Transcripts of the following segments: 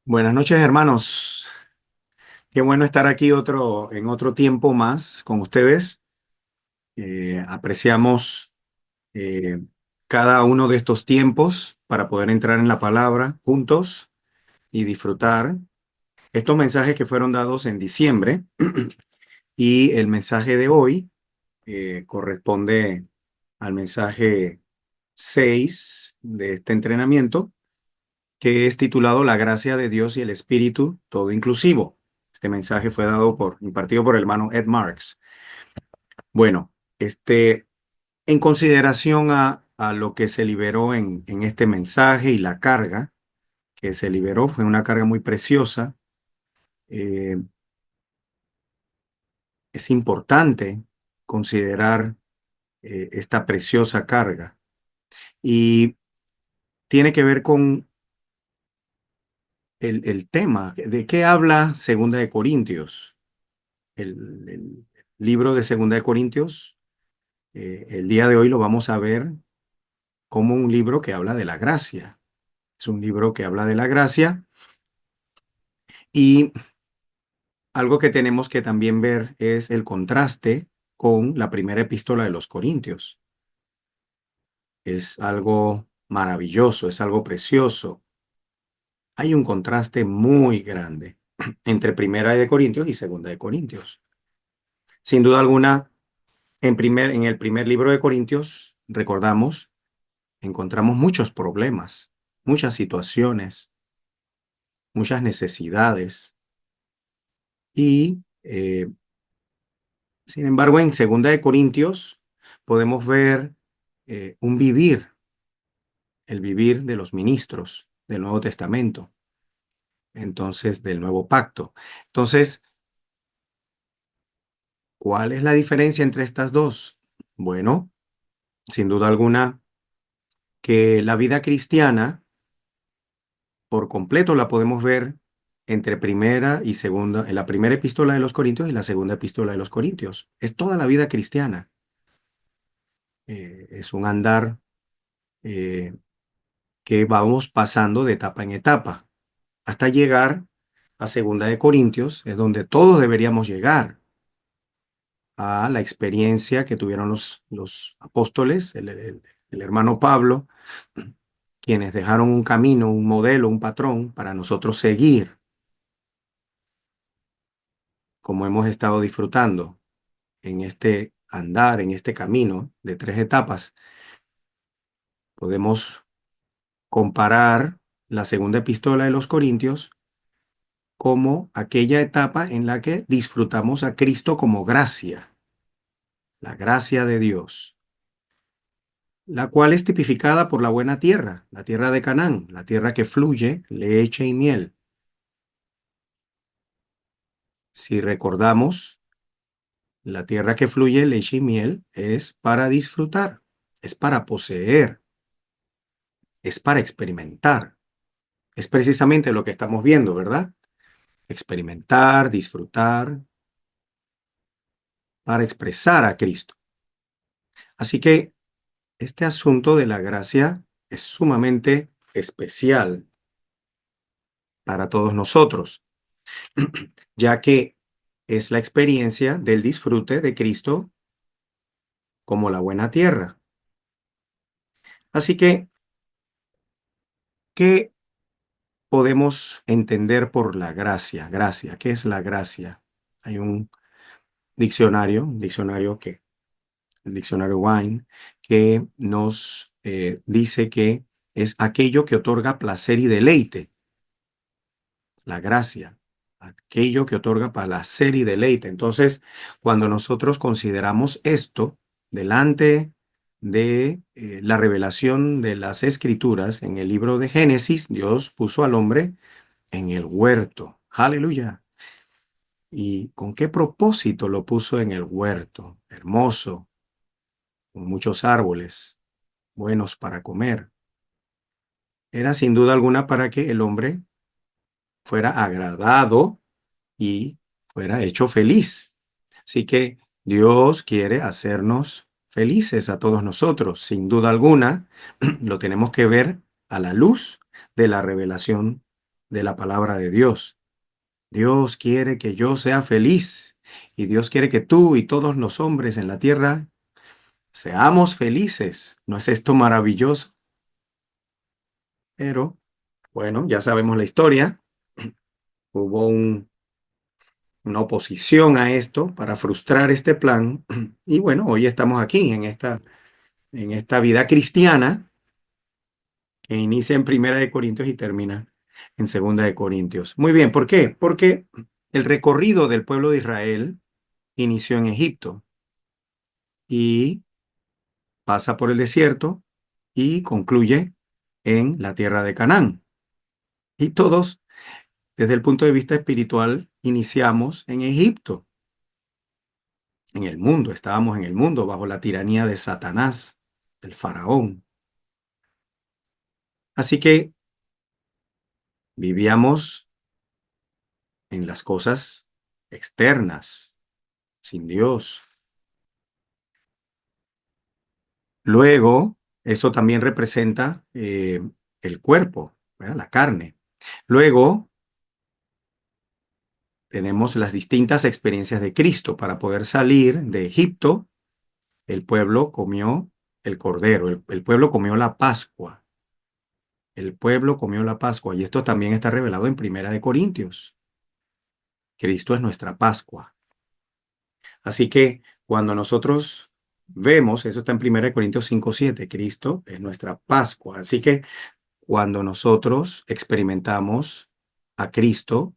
Buenas noches, hermanos. Qué bueno estar aquí en otro tiempo más con ustedes. Apreciamos eh, cada uno de estos tiempos para poder entrar en la palabra juntos y disfrutar estos mensajes que fueron dados en diciembre. Y el mensaje de hoy corresponde al mensaje 6 de este entrenamiento, que es titulado La gracia de Dios y el Espíritu, todo inclusivo. Este mensaje fue impartido por el hermano Ed Marks. Bueno, en consideración a lo que se liberó en este mensaje y la carga que se liberó, fue una carga muy preciosa. eh, es importante considerar esta preciosa carga y tiene que ver con el tema. ¿De qué habla Segunda de Corintios? El libro de Segunda de Corintios, el día de hoy lo vamos a ver como un libro que habla de la gracia. Es un libro que habla de la gracia y algo que tenemos que también ver es el contraste con la primera epístola de los Corintios. Es algo maravilloso, es algo precioso. Hay un contraste muy grande entre primera de Corintios y segunda de Corintios. Sin duda alguna, en el primer libro de Corintios, recordamos, encontramos muchos problemas, muchas situaciones, muchas necesidades. Y, sin embargo, en Segunda de Corintios podemos ver un vivir, el vivir de los ministros del Nuevo Testamento, entonces del Nuevo Pacto. Entonces, ¿cuál es la diferencia entre estas dos? Bueno, sin duda alguna, que la vida cristiana por completo la podemos ver entre primera y segunda, en la primera epístola de los Corintios y la segunda epístola de los Corintios. Es toda la vida cristiana. Es un andar eh, que vamos pasando de etapa en etapa hasta llegar a segunda de Corintios, es donde todos deberíamos llegar a la experiencia que tuvieron los apóstoles, el hermano Pablo, quienes dejaron un camino, un modelo, un patrón para nosotros seguir, como hemos estado disfrutando en este andar, en este camino de tres etapas. Podemos comparar la segunda epístola de los Corintios como aquella etapa en la que disfrutamos a Cristo como gracia, la gracia de Dios, la cual es tipificada por la buena tierra, la tierra de Canaán, la tierra que fluye leche y miel. Si recordamos, la tierra que fluye leche y miel es para disfrutar, es para poseer, es para experimentar. Es precisamente lo que estamos viendo, ¿verdad? Experimentar, disfrutar, para expresar a Cristo. Así que este asunto de la gracia es sumamente especial para todos nosotros, ya que es la experiencia del disfrute de Cristo como la buena tierra. Así que, ¿qué podemos entender por la gracia? Gracia, ¿qué es la gracia? Hay un diccionario el diccionario Wine, que nos dice que es aquello que otorga placer y deleite, la gracia, aquello que otorga placer y deleite. Entonces, cuando nosotros consideramos esto delante de la revelación de las Escrituras en el libro de Génesis, Dios puso al hombre en el huerto. Aleluya. ¿Y con qué propósito lo puso en el huerto? Hermoso, con muchos árboles, buenos para comer. Era sin duda alguna para que el hombre fuera agradado y fuera hecho feliz. Así que Dios quiere hacernos felices a todos nosotros. Sin duda alguna, lo tenemos que ver a la luz de la revelación de la palabra de Dios. Dios quiere que yo sea feliz y Dios quiere que tú y todos los hombres en la tierra seamos felices. ¿No es esto maravilloso? Pero, bueno, ya sabemos la historia. Hubo una oposición a esto para frustrar este plan. Y bueno, hoy estamos aquí en esta vida cristiana que inicia en Primera de Corintios y termina en Segunda de Corintios. Muy bien, ¿por qué? Porque el recorrido del pueblo de Israel inició en Egipto y pasa por el desierto y concluye en la tierra de Canaán. Y todos, desde el punto de vista espiritual, iniciamos en Egipto, en el mundo, estábamos en el mundo bajo la tiranía de Satanás, del faraón. Así que vivíamos en las cosas externas, sin Dios. Luego, eso también representa el cuerpo, ¿verdad? La carne. Luego, tenemos las distintas experiencias de Cristo. Para poder salir de Egipto, el pueblo comió el cordero, el pueblo comió la Pascua. El pueblo comió la Pascua y esto también está revelado en Primera de Corintios. Cristo es nuestra Pascua. Así que cuando nosotros vemos, eso está en Primera de Corintios 5:7, Cristo es nuestra Pascua. Así que cuando nosotros experimentamos a Cristo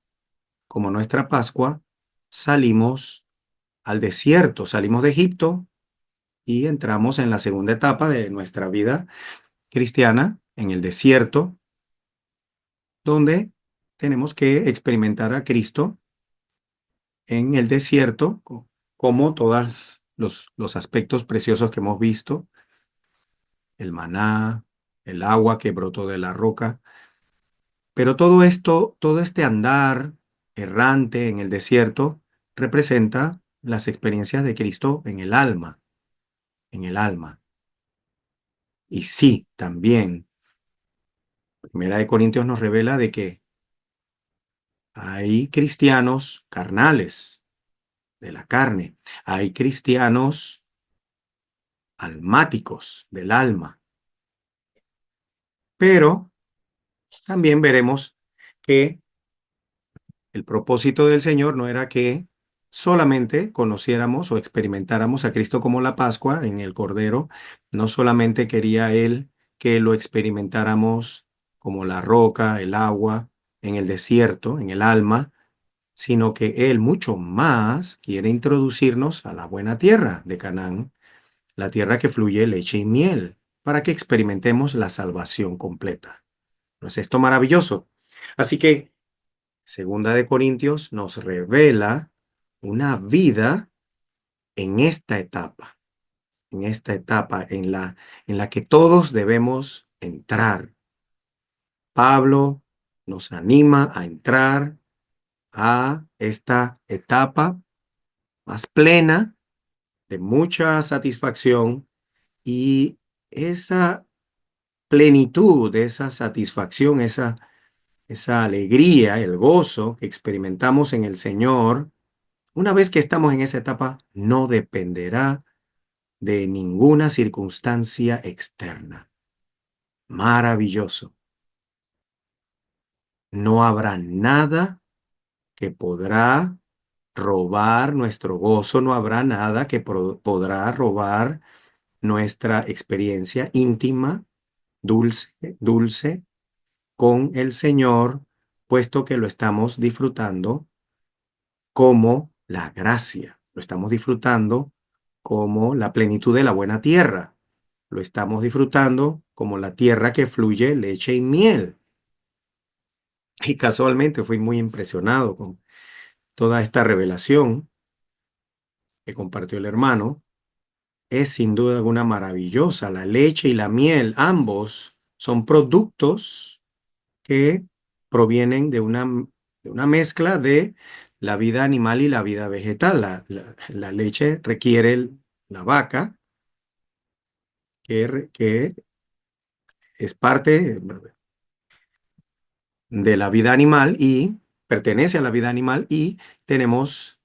como nuestra Pascua, salimos al desierto, salimos de Egipto y entramos en la segunda etapa de nuestra vida cristiana, en el desierto, donde tenemos que experimentar a Cristo en el desierto, como todos los aspectos preciosos que hemos visto, el maná, el agua que brotó de la roca. Pero todo esto, todo este andar errante en el desierto, representa las experiencias de Cristo en el alma, en el alma. Y sí, también, Primera de Corintios nos revela de que hay cristianos carnales, de la carne, hay cristianos almáticos, del alma, pero también veremos que el propósito del Señor no era que solamente conociéramos o experimentáramos a Cristo como la Pascua en el Cordero, no solamente quería Él que lo experimentáramos como la roca, el agua, en el desierto, en el alma, sino que Él mucho más quiere introducirnos a la buena tierra de Canaán, la tierra que fluye leche y miel, para que experimentemos la salvación completa. ¿No es esto maravilloso? Así que Segunda de Corintios nos revela una vida en esta etapa en la que todos debemos entrar. Pablo nos anima a entrar a esta etapa más plena, de mucha satisfacción, y esa plenitud, esa satisfacción, esa alegría, el gozo que experimentamos en el Señor, una vez que estamos en esa etapa, no dependerá de ninguna circunstancia externa. Maravilloso. No habrá nada que podrá robar nuestro gozo, no habrá nada que podrá robar nuestra experiencia íntima, dulce, dulce con el Señor, puesto que lo estamos disfrutando como la gracia, lo estamos disfrutando como la plenitud de la buena tierra, lo estamos disfrutando como la tierra que fluye leche y miel. Y casualmente fui muy impresionado con toda esta revelación que compartió el hermano. Es sin duda alguna maravillosa. La leche y la miel, ambos son productos que provienen de una mezcla de la vida animal y la vida vegetal. La leche requiere la vaca, que es parte, de la vida animal y pertenece a la vida animal, y tenemos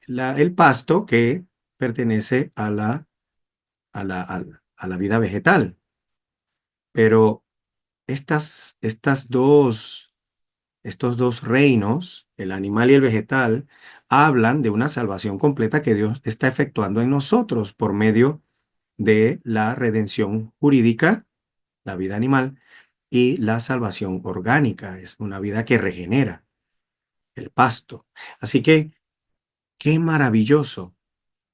el pasto que pertenece a la vida vegetal. Pero estos dos reinos, el animal y el vegetal, hablan de una salvación completa que Dios está efectuando en nosotros por medio de la redención jurídica, la vida animal, y la salvación orgánica, es una vida que regenera el pasto. Así que, qué maravilloso,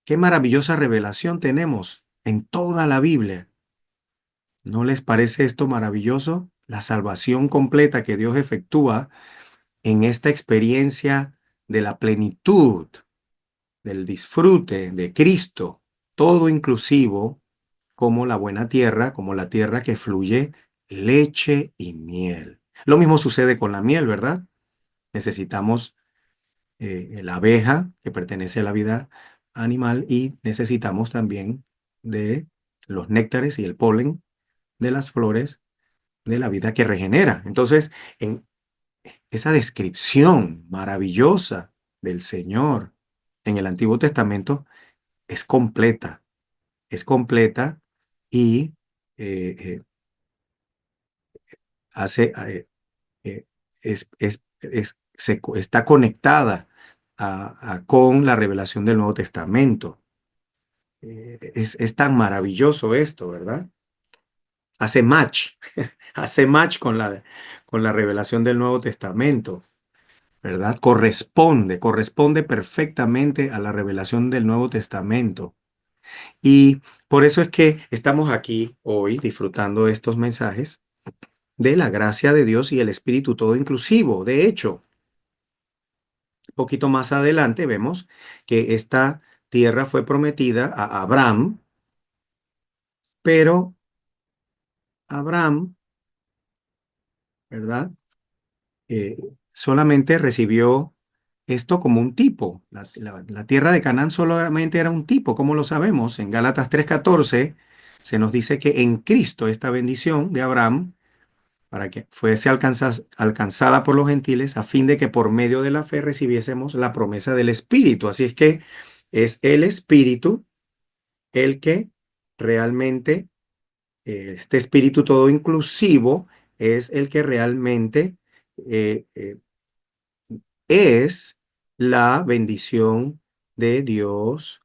qué maravillosa revelación tenemos en toda la Biblia. ¿No les parece esto maravilloso? La salvación completa que Dios efectúa en esta experiencia de la plenitud, del disfrute de Cristo, todo inclusivo, como la buena tierra, como la tierra que fluye leche y miel. Lo mismo sucede con la miel, ¿verdad? Necesitamos la abeja, que pertenece a la vida animal, y necesitamos también de los néctares y el polen de las flores de la vida que regenera. Entonces, en esa descripción maravillosa del Señor en el Antiguo Testamento es completa y eh, eh, hace, eh, está conectada con la revelación del Nuevo Testamento. Es tan maravilloso esto, ¿verdad? Hace match, hace match con la revelación del Nuevo Testamento, ¿verdad? Corresponde perfectamente a la revelación del Nuevo Testamento. Y por eso es que estamos aquí hoy disfrutando de estos mensajes de la gracia de Dios y el Espíritu todo inclusivo. De hecho, un poquito más adelante vemos que esta tierra fue prometida a Abraham, pero Abraham, ¿verdad? Eh, solamente recibió esto como un tipo. La tierra de Canaán solamente era un tipo, ¿cómo lo sabemos? En Gálatas 3:14 se nos dice que en Cristo esta bendición de Abraham, para que fuese alcanzada por los gentiles, a fin de que por medio de la fe recibiésemos la promesa del Espíritu. Así es que es el Espíritu el que realmente, este Espíritu todo inclusivo, es el que realmente eh, eh, es la bendición de Dios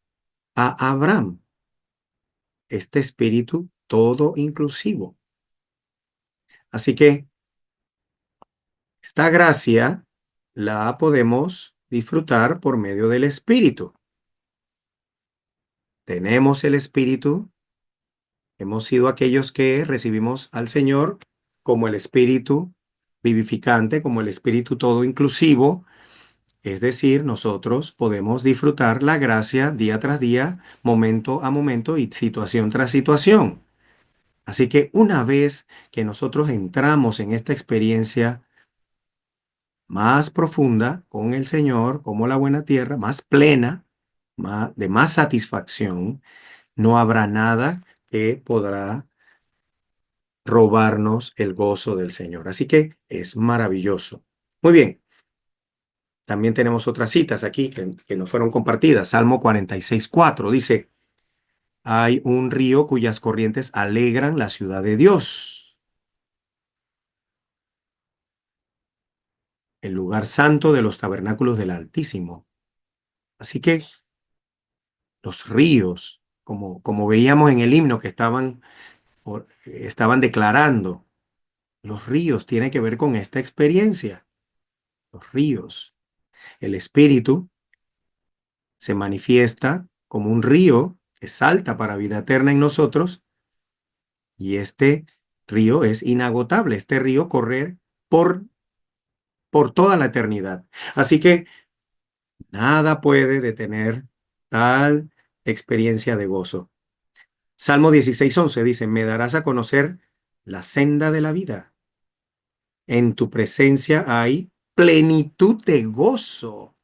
a Abraham. Este Espíritu todo inclusivo. Así que esta gracia la podemos disfrutar por medio del Espíritu. Tenemos el Espíritu, hemos sido aquellos que recibimos al Señor como el Espíritu vivificante, como el Espíritu todo inclusivo. Es decir, nosotros podemos disfrutar la gracia día tras día, momento a momento y situación tras situación. Así que una vez que nosotros entramos en esta experiencia más profunda con el Señor, como la buena tierra, más plena, de más satisfacción, no habrá nada que podrá robarnos el gozo del Señor. Así que es maravilloso. Muy bien, también tenemos otras citas aquí que nos fueron compartidas. Salmo 46:4 dice: hay un río cuyas corrientes alegran la ciudad de Dios, el lugar santo de los tabernáculos del Altísimo. Así que los ríos, como veíamos en el himno que estaban declarando, los ríos tienen que ver con esta experiencia. Los ríos. El Espíritu se manifiesta como un río que salta para vida eterna en nosotros, y este río es inagotable. Este río corre por, por toda la eternidad. Así que nada puede detener tal experiencia de gozo. Salmo 16:11 dice: me darás a conocer la senda de la vida. En tu presencia hay plenitud de gozo.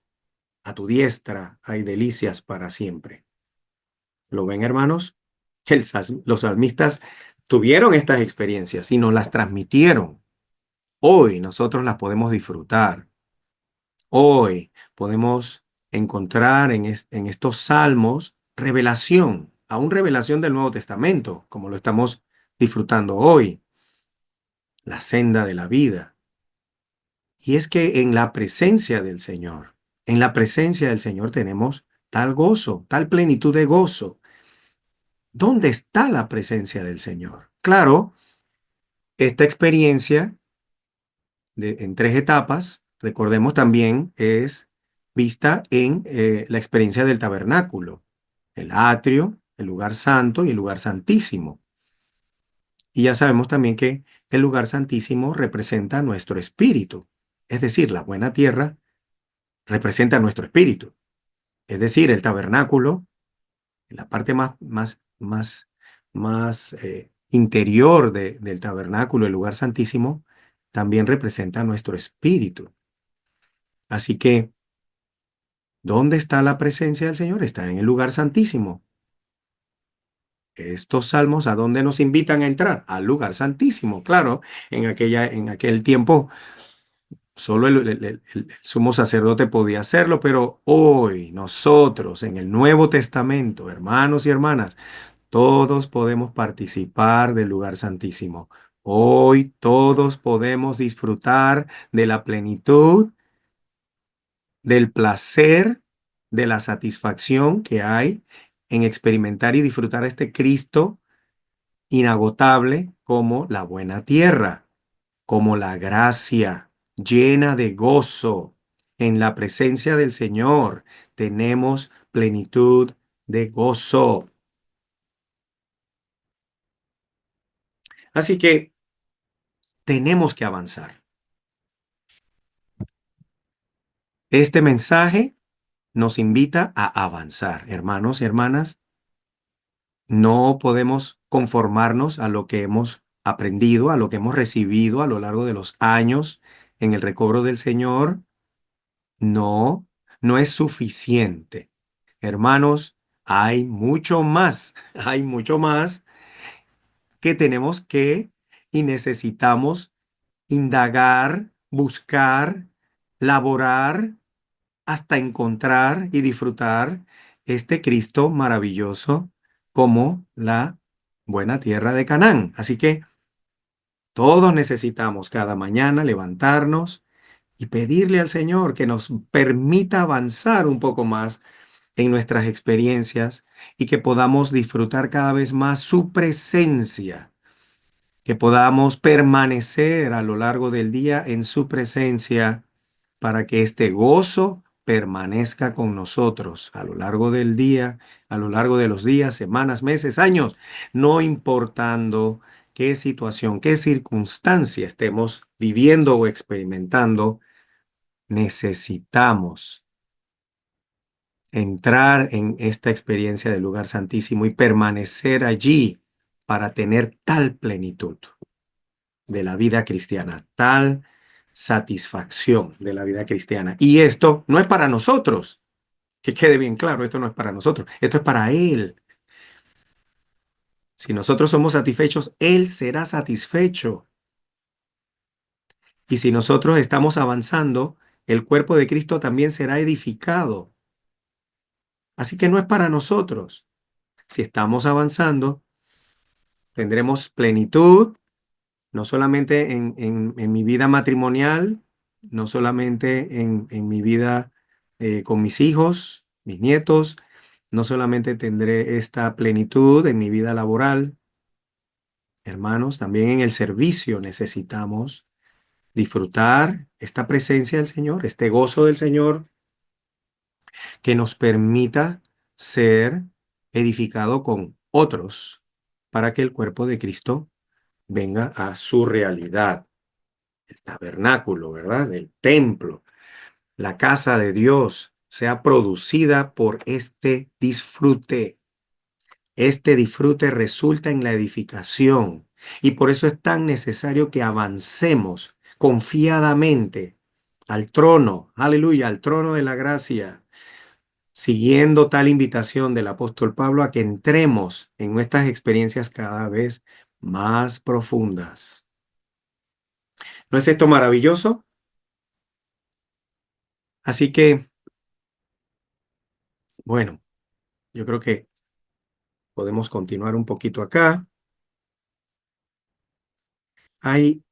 A tu diestra hay delicias para siempre. ¿Lo ven, hermanos? Los salmistas tuvieron estas experiencias y nos las transmitieron. Hoy nosotros las podemos disfrutar. Hoy podemos encontrar en estos salmos revelación, aún revelación del Nuevo Testamento, como lo estamos disfrutando hoy, la senda de la vida. Y es que en la presencia del Señor, en la presencia del Señor tenemos tal gozo, tal plenitud de gozo. ¿Dónde está la presencia del Señor? Claro, esta experiencia en tres etapas, recordemos también, es vista en la experiencia del tabernáculo, el atrio, el lugar santo y el lugar santísimo. Y ya sabemos también que el lugar santísimo representa nuestro espíritu, es decir, la buena tierra representa nuestro espíritu. Es decir, el tabernáculo, en la parte más interior del tabernáculo, el lugar santísimo, también representa nuestro espíritu. Así que, ¿dónde está la presencia del Señor? Está en el lugar santísimo. Estos salmos, ¿a dónde nos invitan a entrar? Al lugar santísimo. Claro, en aquel tiempo solo el sumo sacerdote podía hacerlo, pero hoy nosotros en el Nuevo Testamento, hermanos y hermanas, todos podemos participar del lugar santísimo. Hoy todos podemos disfrutar de la plenitud, del placer, de la satisfacción que hay en experimentar y disfrutar a este Cristo inagotable como la buena tierra, como la gracia llena de gozo. En la presencia del Señor tenemos plenitud de gozo. Así que tenemos que avanzar. Este mensaje nos invita a avanzar, hermanos y hermanas. No podemos conformarnos a lo que hemos aprendido, a lo que hemos recibido a lo largo de los años en el recobro del Señor. No, no es suficiente. Hermanos, hay mucho más, hay mucho más que tenemos que y necesitamos indagar, buscar, laborar hasta encontrar y disfrutar este Cristo maravilloso como la buena tierra de Canaán. Así que todos necesitamos cada mañana levantarnos y pedirle al Señor que nos permita avanzar un poco más en nuestras experiencias y que podamos disfrutar cada vez más su presencia, que podamos permanecer a lo largo del día en su presencia para que este gozo permanezca con nosotros a lo largo del día, a lo largo de los días, semanas, meses, años, no importando qué situación, qué circunstancia estemos viviendo o experimentando, necesitamos entrar en esta experiencia del lugar santísimo y permanecer allí para tener tal plenitud de la vida cristiana, tal satisfacción de la vida cristiana. Y esto no es para nosotros, que quede bien claro, esto no es para nosotros, esto es para Él. Si nosotros somos satisfechos, Él será satisfecho. Y si nosotros estamos avanzando, el cuerpo de Cristo también será edificado. Así que no es para nosotros. Si estamos avanzando, tendremos plenitud, no solamente en mi vida matrimonial, no solamente en mi vida con mis hijos, mis nietos, no solamente tendré esta plenitud en mi vida laboral, hermanos, también en el servicio necesitamos disfrutar esta presencia del Señor, este gozo del Señor que nos permita ser edificado con otros para que el cuerpo de Cristo venga a su realidad. El tabernáculo, ¿verdad? El templo, la casa de Dios, sea producida por este disfrute. Este disfrute resulta en la edificación y por eso es tan necesario que avancemos confiadamente al trono, aleluya, al trono de la gracia, siguiendo tal invitación del apóstol Pablo a que entremos en nuestras experiencias cada vez más profundas. ¿No es esto maravilloso? Así que, bueno, yo creo que podemos continuar un poquito acá. Hay,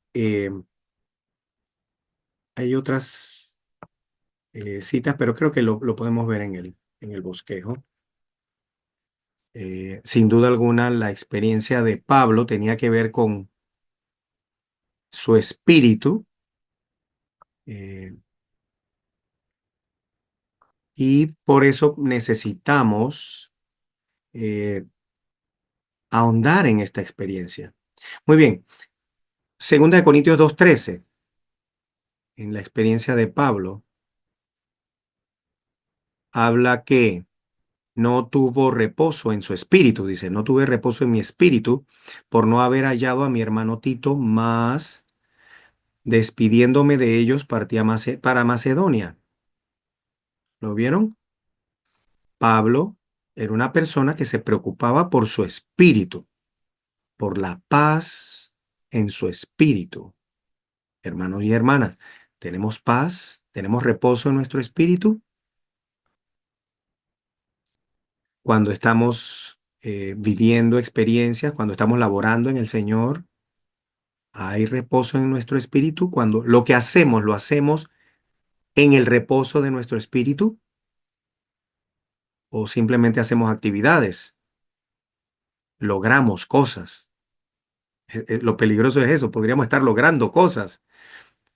hay otras citas, pero creo que lo podemos ver en el bosquejo. Sin duda alguna, la experiencia de Pablo tenía que ver con su espíritu, eh, y por eso necesitamos eh, ahondar en esta experiencia. Muy bien, Segunda de Corintios 2:13, en la experiencia de Pablo, habla que no tuvo reposo en su espíritu, dice, no tuve reposo en mi espíritu por no haber hallado a mi hermano Tito, más despidiéndome de ellos partí para Macedonia. ¿Lo vieron? Pablo era una persona que se preocupaba por su espíritu, por la paz en su espíritu. Hermanos y hermanas, ¿tenemos paz? ¿Tenemos reposo en nuestro espíritu? Cuando estamos viviendo experiencias, cuando estamos laborando en el Señor, hay reposo en nuestro espíritu. Cuando lo que hacemos, lo hacemos en el reposo de nuestro espíritu, o simplemente hacemos actividades, logramos cosas. Lo peligroso es eso, podríamos estar logrando cosas,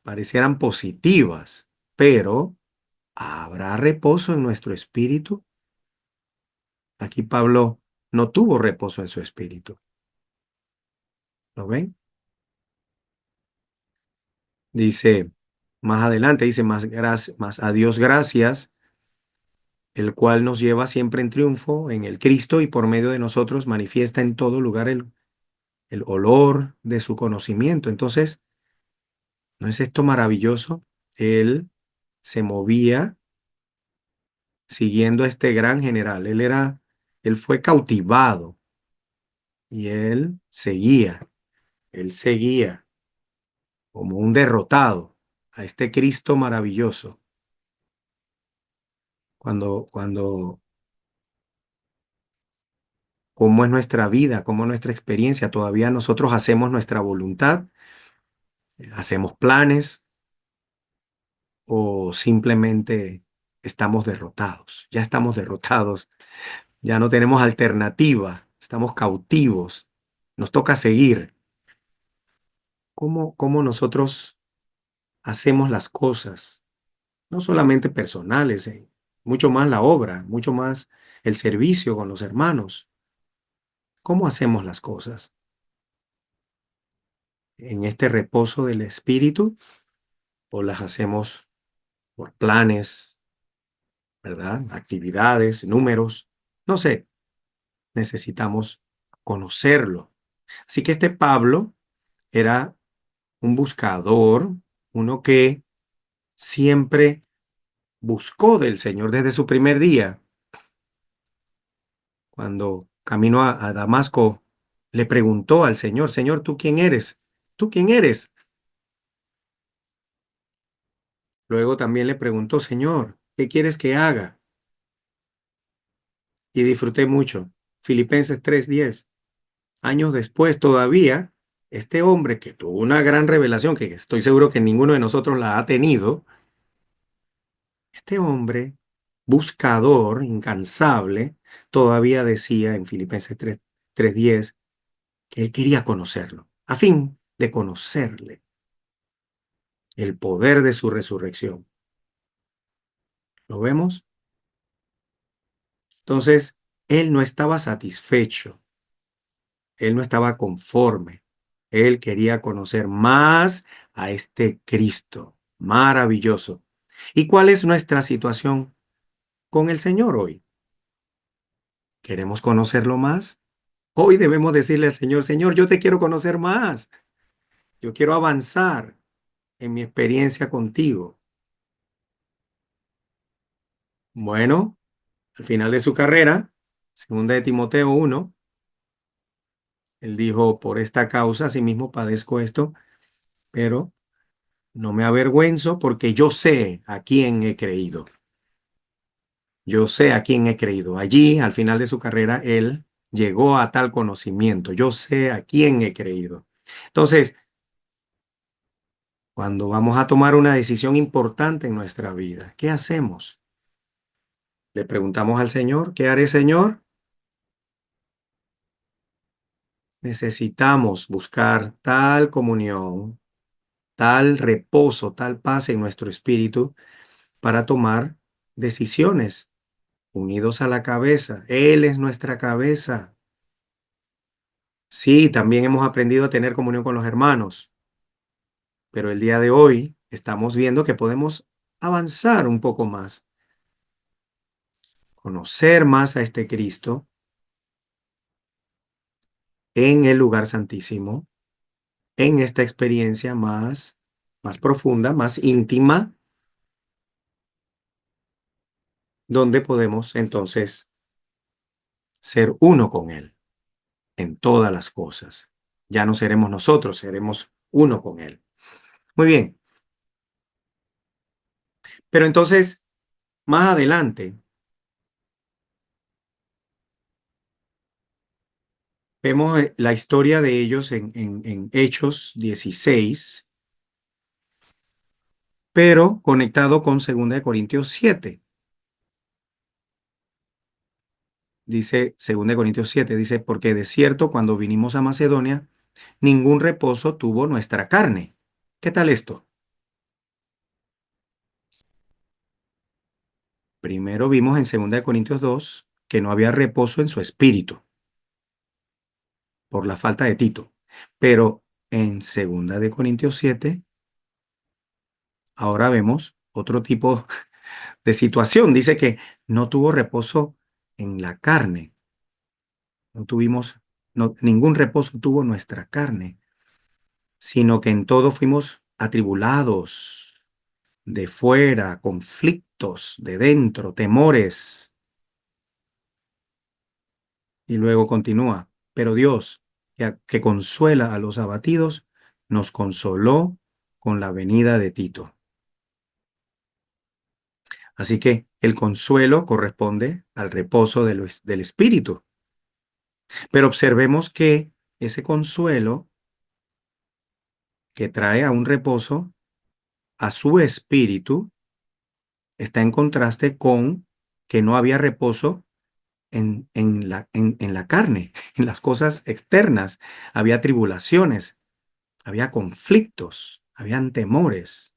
parecieran positivas, pero ¿habrá reposo en nuestro espíritu? Aquí Pablo no tuvo reposo en su espíritu. ¿Lo ven? Dice, más adelante, dice, más a Dios gracias, el cual nos lleva siempre en triunfo en el Cristo y por medio de nosotros manifiesta en todo lugar el olor de su conocimiento. Entonces, ¿no es esto maravilloso? Él se movía siguiendo a este gran general. Él fue cautivado y él seguía como un derrotado a este Cristo maravilloso. Cuando, cómo es nuestra vida, cómo es nuestra experiencia, todavía nosotros hacemos nuestra voluntad, hacemos planes o simplemente estamos derrotados. Ya estamos derrotados, ya no tenemos alternativa, estamos cautivos, nos toca seguir. ¿Cómo nosotros hacemos las cosas? No solamente personales, mucho más la obra, mucho más el servicio con los hermanos. ¿Cómo hacemos las cosas? ¿En este reposo del espíritu o las hacemos por planes, ¿verdad? Actividades, números? No sé, necesitamos conocerlo. Así que este Pablo era un buscador, uno que siempre buscó del Señor desde su primer día. Cuando camino a Damasco, le preguntó al Señor, Señor, ¿tú quién eres? ¿Tú quién eres? Luego también le preguntó, Señor, ¿qué quieres que haga? Y disfruté mucho. Filipenses 3:10. Años después todavía, este hombre que tuvo una gran revelación, que estoy seguro que ninguno de nosotros la ha tenido, este hombre, buscador, incansable, todavía decía en Filipenses 3:10 que él quería conocerlo, a fin de conocerle el poder de su resurrección. ¿Lo vemos? Entonces, él no estaba satisfecho, él no estaba conforme, él quería conocer más a este Cristo maravilloso. ¿Y cuál es nuestra situación con el Señor hoy? ¿Queremos conocerlo más? Hoy debemos decirle al Señor, Señor, yo te quiero conocer más, yo quiero avanzar en mi experiencia contigo. Bueno, al final de su carrera, segunda de Timoteo 1, él dijo, por esta causa, asimismo padezco esto, pero No me avergüenzo porque yo sé a quién he creído. Yo sé a quién he creído. Allí, al final de su carrera, él llegó a tal conocimiento. Yo sé a quién he creído. Entonces, cuando vamos a tomar una decisión importante en nuestra vida, ¿qué hacemos? Le preguntamos al Señor, ¿qué haré, Señor? Necesitamos buscar tal comunión, tal reposo, tal paz en nuestro espíritu para tomar decisiones unidos a la cabeza. Él es nuestra cabeza. Sí, también hemos aprendido a tener comunión con los hermanos, pero el día de hoy estamos viendo que podemos avanzar un poco más, conocer más a este Cristo en el lugar santísimo, en esta experiencia más profunda, más íntima, donde podemos entonces ser uno con Él en todas las cosas. Ya no seremos nosotros, seremos uno con Él. Muy bien, pero entonces, más adelante, vemos la historia de ellos en Hechos 16, pero conectado con 2 Corintios 7. Dice 2 Corintios 7, dice, porque de cierto, cuando vinimos a Macedonia, ningún reposo tuvo nuestra carne. ¿Qué tal esto? Primero vimos en 2 Corintios 2 que no había reposo en su espíritu por la falta de Tito. Pero en 2 Corintios 7, ahora vemos otro tipo de situación. Dice que no tuvo reposo en la carne. No tuvimos, ningún reposo tuvo nuestra carne, sino que en todo fuimos atribulados, de fuera, conflictos, de dentro, temores. Y luego continúa, pero Dios, que consuela a los abatidos, nos consoló con la venida de Tito. Así que el consuelo corresponde al reposo del espíritu. Pero observemos que ese consuelo que trae a un reposo a su espíritu está en contraste con que no había reposo en la carne, en las cosas externas. Había tribulaciones, había conflictos, habían temores.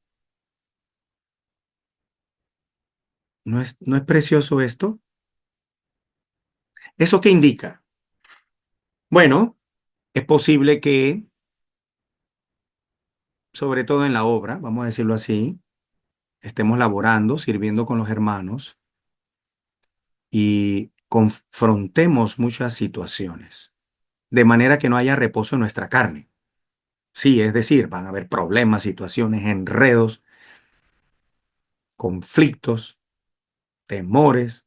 ¿No es precioso esto? ¿Eso qué indica? Bueno, es posible que, sobre todo en la obra, vamos a decirlo así, estemos laborando, sirviendo con los hermanos y confrontemos muchas situaciones, de manera que no haya reposo en nuestra carne. Sí, es decir, van a haber problemas, situaciones, enredos, conflictos, temores.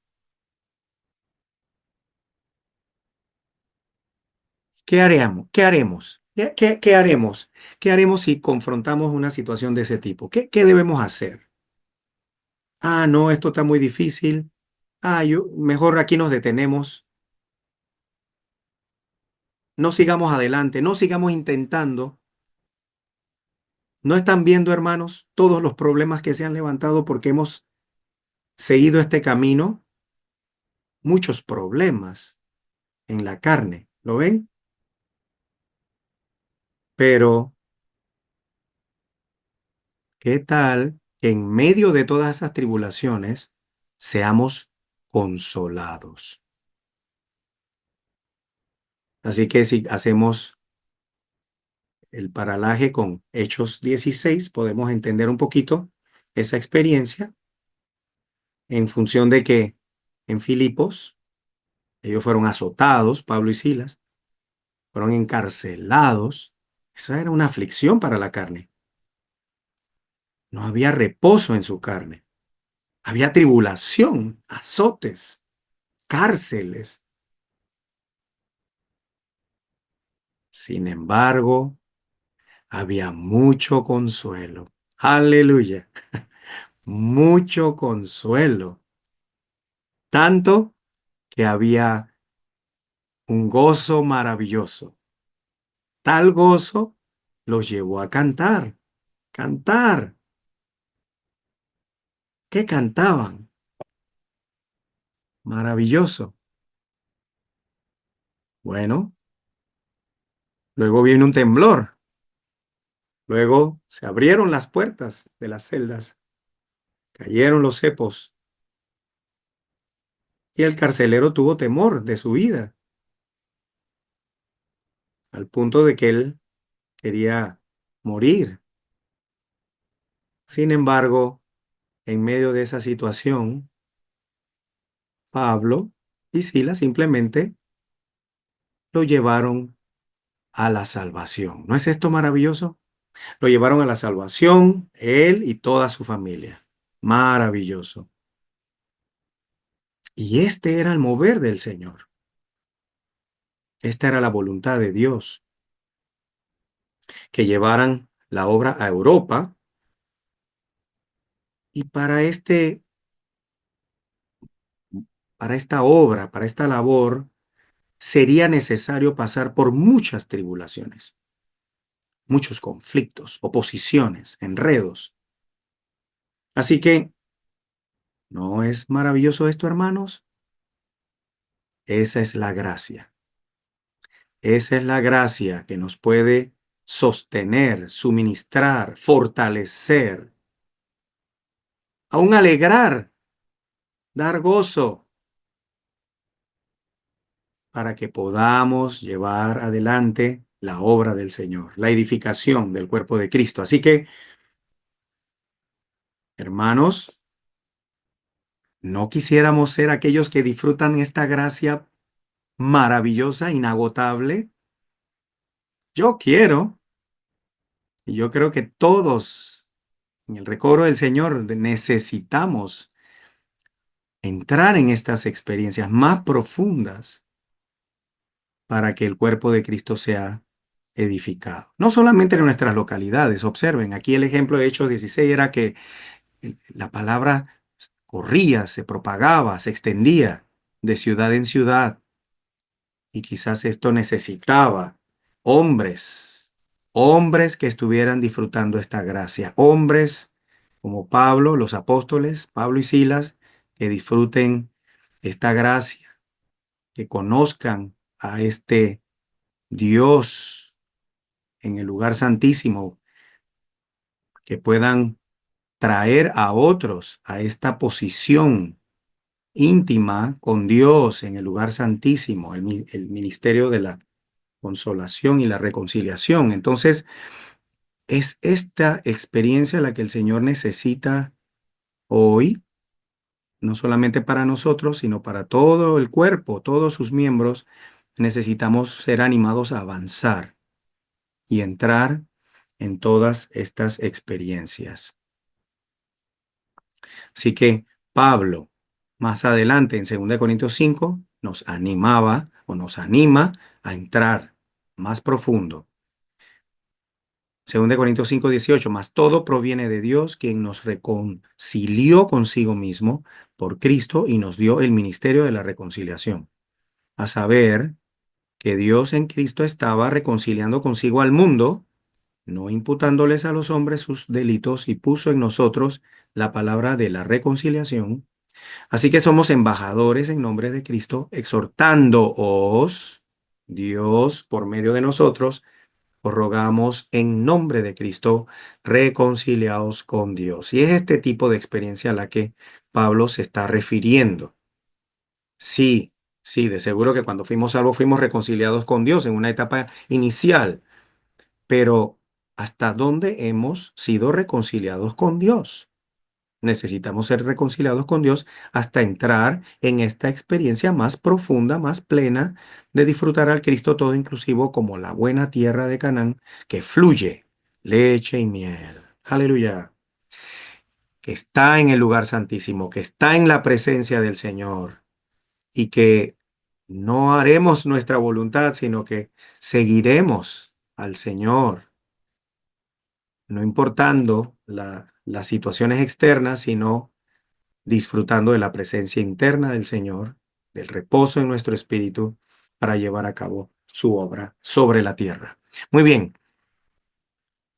¿Qué haremos? ¿Qué haremos? ¿Qué haremos? ¿Qué haremos si confrontamos una situación de ese tipo? ¿Qué debemos hacer? Ah, no, esto está muy difícil. Ah, mejor aquí nos detenemos. No sigamos adelante, no sigamos intentando. ¿No están viendo, hermanos, todos los problemas que se han levantado porque hemos seguido este camino? Muchos problemas en la carne, ¿lo ven? Pero, ¿qué tal que en medio de todas esas tribulaciones seamos consolados? Así que si hacemos el paralaje con Hechos 16, podemos entender un poquito esa experiencia en función de que en Filipos ellos fueron azotados, Pablo y Silas, fueron encarcelados. Esa era una aflicción para la carne. No había reposo en su carne. Había tribulación, azotes, cárceles. Sin embargo, había mucho consuelo. Aleluya. Mucho consuelo. Tanto que había un gozo maravilloso. Tal gozo los llevó a cantar. Cantar. ¿Qué cantaban? Maravilloso. Bueno, luego viene un temblor. Luego se abrieron las puertas de las celdas. Cayeron los cepos. Y el carcelero tuvo temor de su vida, al punto de que él quería morir. Sin embargo, en medio de esa situación, Pablo y Silas simplemente lo llevaron a la salvación. ¿No es esto maravilloso? Lo llevaron a la salvación, él y toda su familia. Maravilloso. Y este era el mover del Señor. Esta era la voluntad de Dios, que llevaran la obra a Europa. Y para esta obra, para esta labor, sería necesario pasar por muchas tribulaciones, muchos conflictos, oposiciones, enredos. Así que, ¿no es maravilloso esto, hermanos? Esa es la gracia. Esa es la gracia que nos puede sostener, suministrar, fortalecer, aún alegrar, dar gozo, para que podamos llevar adelante la obra del Señor, la edificación del cuerpo de Cristo. Así que, hermanos, ¿no quisiéramos ser aquellos que disfrutan esta gracia maravillosa, inagotable? Yo quiero, y yo creo que todos en el recobro del Señor necesitamos entrar en estas experiencias más profundas para que el cuerpo de Cristo sea edificado. No solamente en nuestras localidades. Observen, aquí el ejemplo de Hechos 16 era que la palabra corría, se propagaba, se extendía de ciudad en ciudad. Y quizás esto necesitaba hombres, hombres que estuvieran disfrutando esta gracia, hombres como Pablo, los apóstoles, Pablo y Silas, que disfruten esta gracia, que conozcan a este Dios en el lugar santísimo, que puedan traer a otros a esta posición íntima con Dios en el lugar santísimo, el ministerio de la consolación y la reconciliación. Entonces, es esta experiencia la que el Señor necesita hoy, no solamente para nosotros, sino para todo el cuerpo, todos sus miembros. Necesitamos ser animados a avanzar y entrar en todas estas experiencias. Así que Pablo, más adelante en 2 Corintios 5, nos animaba o nos anima a entrar más profundo. 2 Corintios 5:18, mas todo proviene de Dios, quien nos reconcilió consigo mismo por Cristo y nos dio el ministerio de la reconciliación. A saber, que Dios en Cristo estaba reconciliando consigo al mundo, no imputándoles a los hombres sus delitos, y puso en nosotros la palabra de la reconciliación. Así que somos embajadores en nombre de Cristo, exhortándoos, Dios por medio de nosotros, os rogamos en nombre de Cristo, reconciliaos con Dios. Y es este tipo de experiencia a la que Pablo se está refiriendo. Sí, sí, de seguro que cuando fuimos salvos fuimos reconciliados con Dios en una etapa inicial, pero ¿hasta dónde hemos sido reconciliados con Dios? Necesitamos ser reconciliados con Dios hasta entrar en esta experiencia más profunda, más plena de disfrutar al Cristo todo inclusivo como la buena tierra de Canaán que fluye leche y miel. Aleluya. Que está en el lugar santísimo, que está en la presencia del Señor y que no haremos nuestra voluntad, sino que seguiremos al Señor, no importando las situaciones externas, sino disfrutando de la presencia interna del Señor, del reposo en nuestro espíritu para llevar a cabo su obra sobre la tierra. Muy bien,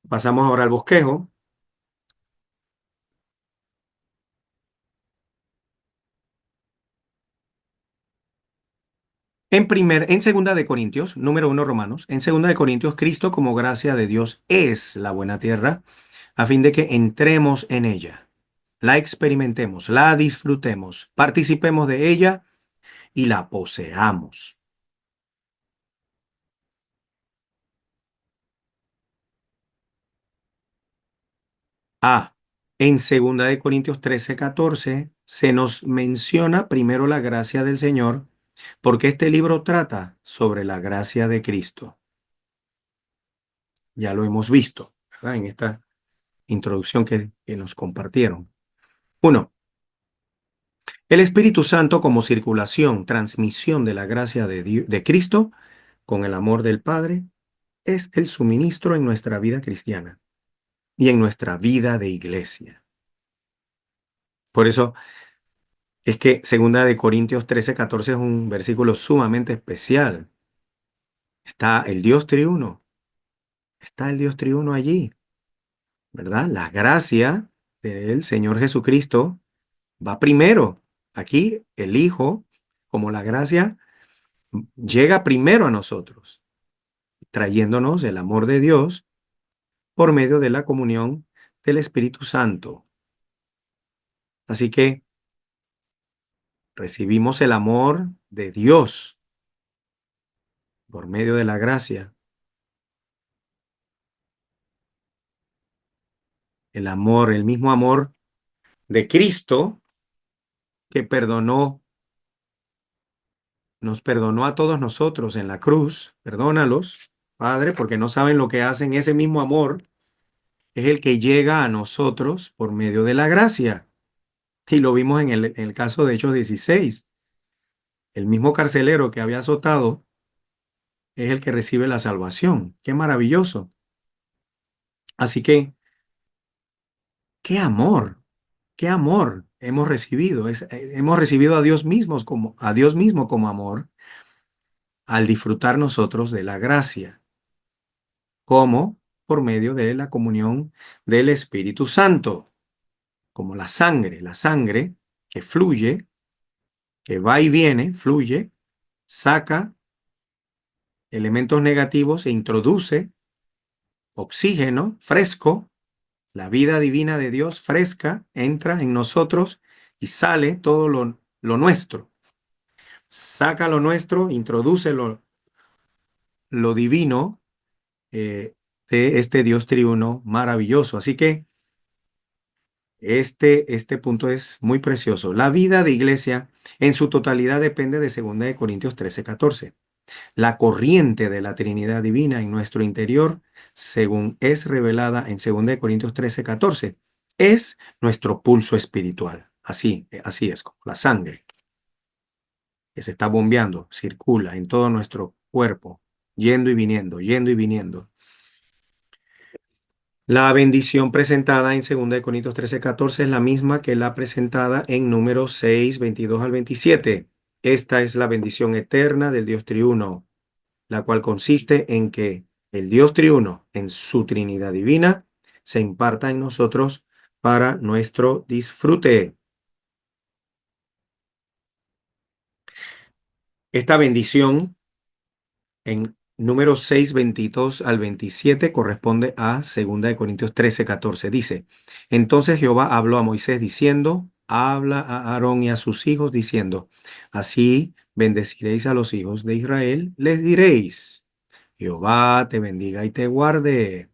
pasamos ahora al bosquejo. En segunda de Corintios, número uno Romanos, en segunda de Corintios, Cristo como gracia de Dios es la buena tierra, a fin de que entremos en ella, la experimentemos, la disfrutemos, participemos de ella y la poseamos. Ah, en segunda de Corintios 13:14 se nos menciona primero la gracia del Señor, porque este libro trata sobre la gracia de Cristo. Ya lo hemos visto, ¿verdad? En esta introducción que nos compartieron. Uno, el Espíritu Santo como circulación, transmisión de la gracia de Cristo con el amor del Padre es el suministro en nuestra vida cristiana y en nuestra vida de iglesia. Por eso es que segunda de Corintios 13:14 es un versículo sumamente especial. Está el Dios triuno allí, ¿verdad? La gracia del Señor Jesucristo va primero. Aquí el Hijo, como la gracia, llega primero a nosotros, trayéndonos el amor de Dios por medio de la comunión del Espíritu Santo. Así que recibimos el amor de Dios por medio de la gracia, el amor, el mismo amor de Cristo que nos perdonó a todos nosotros en la cruz. Perdónalos, Padre, porque no saben lo que hacen. Ese mismo amor es el que llega a nosotros por medio de la gracia. Y lo vimos en el caso de Hechos 16. El mismo carcelero que había azotado es el que recibe la salvación. Qué maravilloso. Así que, qué amor hemos recibido. Hemos recibido a Dios mismo como amor al disfrutar nosotros de la gracia, como por medio de la comunión del Espíritu Santo, como la sangre que fluye, que va y viene, fluye, saca elementos negativos e introduce oxígeno fresco, la vida divina de Dios fresca, entra en nosotros y sale todo lo nuestro. Saca lo nuestro, introduce lo divino de este Dios triuno maravilloso. Así que este punto es muy precioso. La vida de iglesia en su totalidad depende de 2 Corintios 13:14. La corriente de la Trinidad Divina en nuestro interior, según es revelada en 2 Corintios 13:14, es nuestro pulso espiritual. Así es, como la sangre que se está bombeando, circula en todo nuestro cuerpo, yendo y viniendo, yendo y viniendo. La bendición presentada en 2 Corintios 13:14 es la misma que la presentada en Números 6:22 al 27. Esta es la bendición eterna del Dios triuno, la cual consiste en que el Dios triuno, en su Trinidad divina, se imparta en nosotros para nuestro disfrute. Esta bendición en Números 6:22 al 27 corresponde a 2 Corintios 13:14. Dice, entonces Jehová habló a Moisés diciendo, habla a Aarón y a sus hijos diciendo, así bendeciréis a los hijos de Israel, les diréis, Jehová te bendiga y te guarde.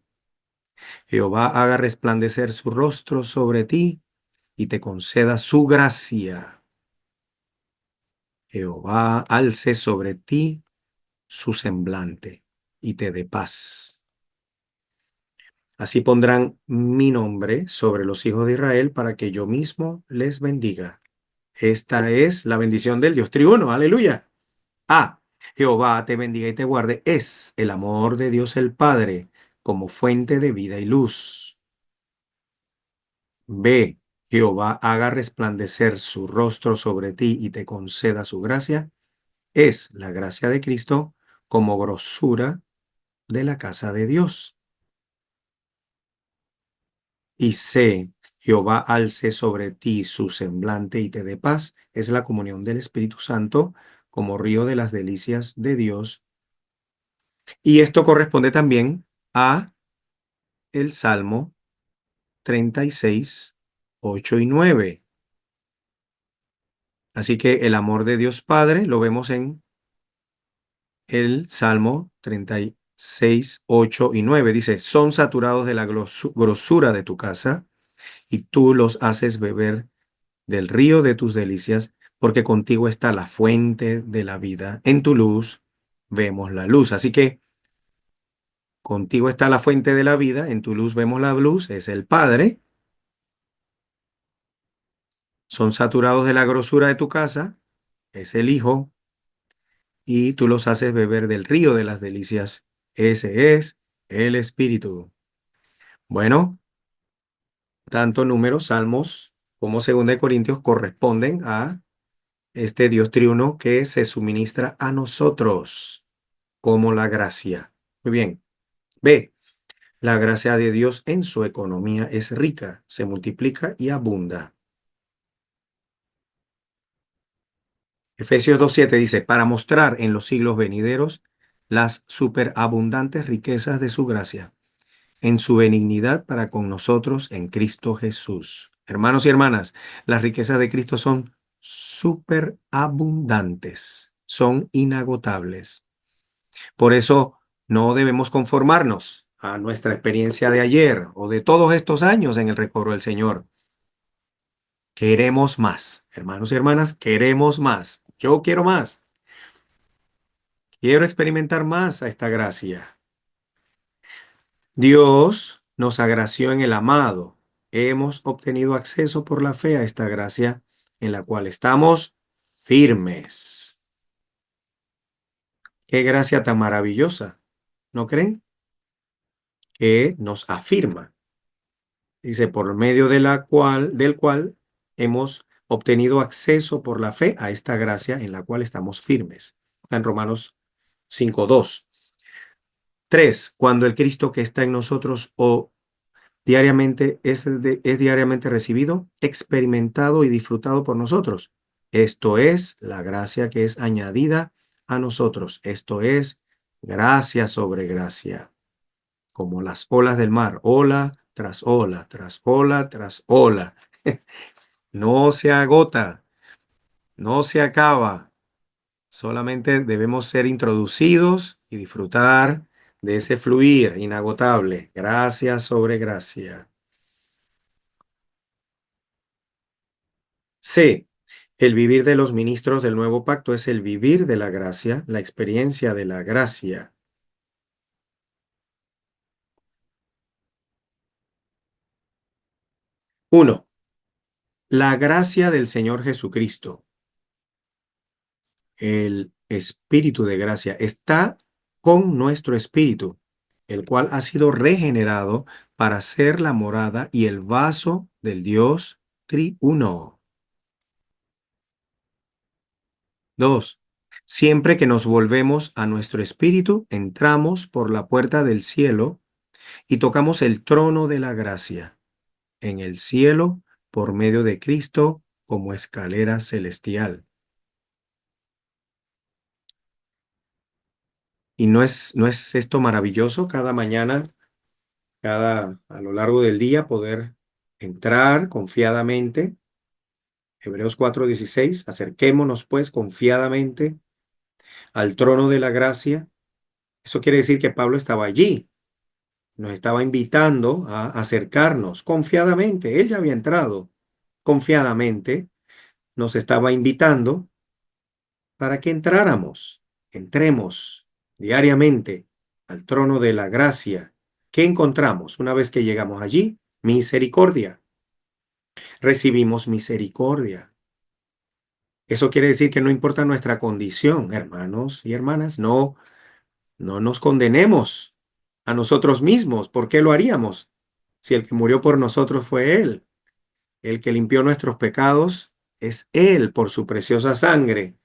Jehová haga resplandecer su rostro sobre ti y te conceda su gracia. Jehová alce sobre ti su semblante y te dé paz. Así pondrán mi nombre sobre los hijos de Israel para que yo mismo les bendiga. Esta es la bendición del Dios triuno. Aleluya. Ah, Jehová te bendiga y te guarde. Es el amor de Dios el Padre como fuente de vida y luz. B, Jehová haga resplandecer su rostro sobre ti y te conceda su gracia, es la gracia de Cristo como grosura de la casa de Dios. Y C, Jehová alce sobre ti su semblante y te dé paz, es la comunión del Espíritu Santo como río de las delicias de Dios. Y esto corresponde también a el Salmo 36, 8 y 9. Así que el amor de Dios Padre lo vemos en el Salmo 36, 8 y 9. Dice, son saturados de la grosura de tu casa y tú los haces beber del río de tus delicias, porque contigo está la fuente de la vida. En tu luz vemos la luz. Así que contigo está la fuente de la vida, en tu luz vemos la luz, es el Padre. Son saturados de la grosura de tu casa, es el Hijo, y tú los haces beber del río de las delicias. Ese es el Espíritu. Bueno, tanto Números, Salmos como 2 Corintios corresponden a este Dios triuno que se suministra a nosotros como la gracia. Muy bien. B. La gracia de Dios en su economía es rica, se multiplica y abunda. Efesios 2:7 dice, para mostrar en los siglos venideros las superabundantes riquezas de su gracia, en su benignidad para con nosotros en Cristo Jesús. Hermanos y hermanas, las riquezas de Cristo son superabundantes, son inagotables. Por eso no debemos conformarnos a nuestra experiencia de ayer o de todos estos años en el recobro del Señor. Queremos más, hermanos y hermanas, queremos más. Yo quiero más. Quiero experimentar más a esta gracia. Dios nos agració en el amado. Hemos obtenido acceso por la fe a esta gracia en la cual estamos firmes. Qué gracia tan maravillosa, ¿no creen? Que nos afirma. Dice, por medio del cual hemos obtenido acceso por la fe a esta gracia en la cual estamos firmes. Está en Romanos 5:2. 3. Cuando el Cristo que está en nosotros o diariamente es diariamente recibido, experimentado y disfrutado por nosotros. Esto es la gracia que es añadida a nosotros. Esto es gracia sobre gracia, como las olas del mar, ola tras ola, tras ola, tras ola. No se agota, no se acaba. Solamente debemos ser introducidos y disfrutar de ese fluir inagotable. Gracia sobre gracia. C. El vivir de los ministros del nuevo pacto es el vivir de la gracia, la experiencia de la gracia. 1. La gracia del Señor Jesucristo, el espíritu de gracia, está con nuestro espíritu, el cual ha sido regenerado para ser la morada y el vaso del Dios triuno. 2. Siempre que nos volvemos a nuestro espíritu, entramos por la puerta del cielo y tocamos el trono de la gracia en el cielo por medio de Cristo como escalera celestial. ¿Y no es esto maravilloso cada mañana, a lo largo del día, poder entrar confiadamente? Hebreos 4:16, acerquémonos pues confiadamente al trono de la gracia. Eso quiere decir que Pablo estaba allí, nos estaba invitando a acercarnos confiadamente. Él ya había entrado confiadamente, nos estaba invitando para que entremos diariamente al trono de la gracia. ¿Qué encontramos una vez que llegamos allí? Misericordia. Recibimos misericordia. Eso quiere decir que no importa nuestra condición, hermanos y hermanas, no nos condenemos a nosotros mismos. ¿Por qué lo haríamos? Si el que murió por nosotros fue Él. El que limpió nuestros pecados es Él por su preciosa sangre.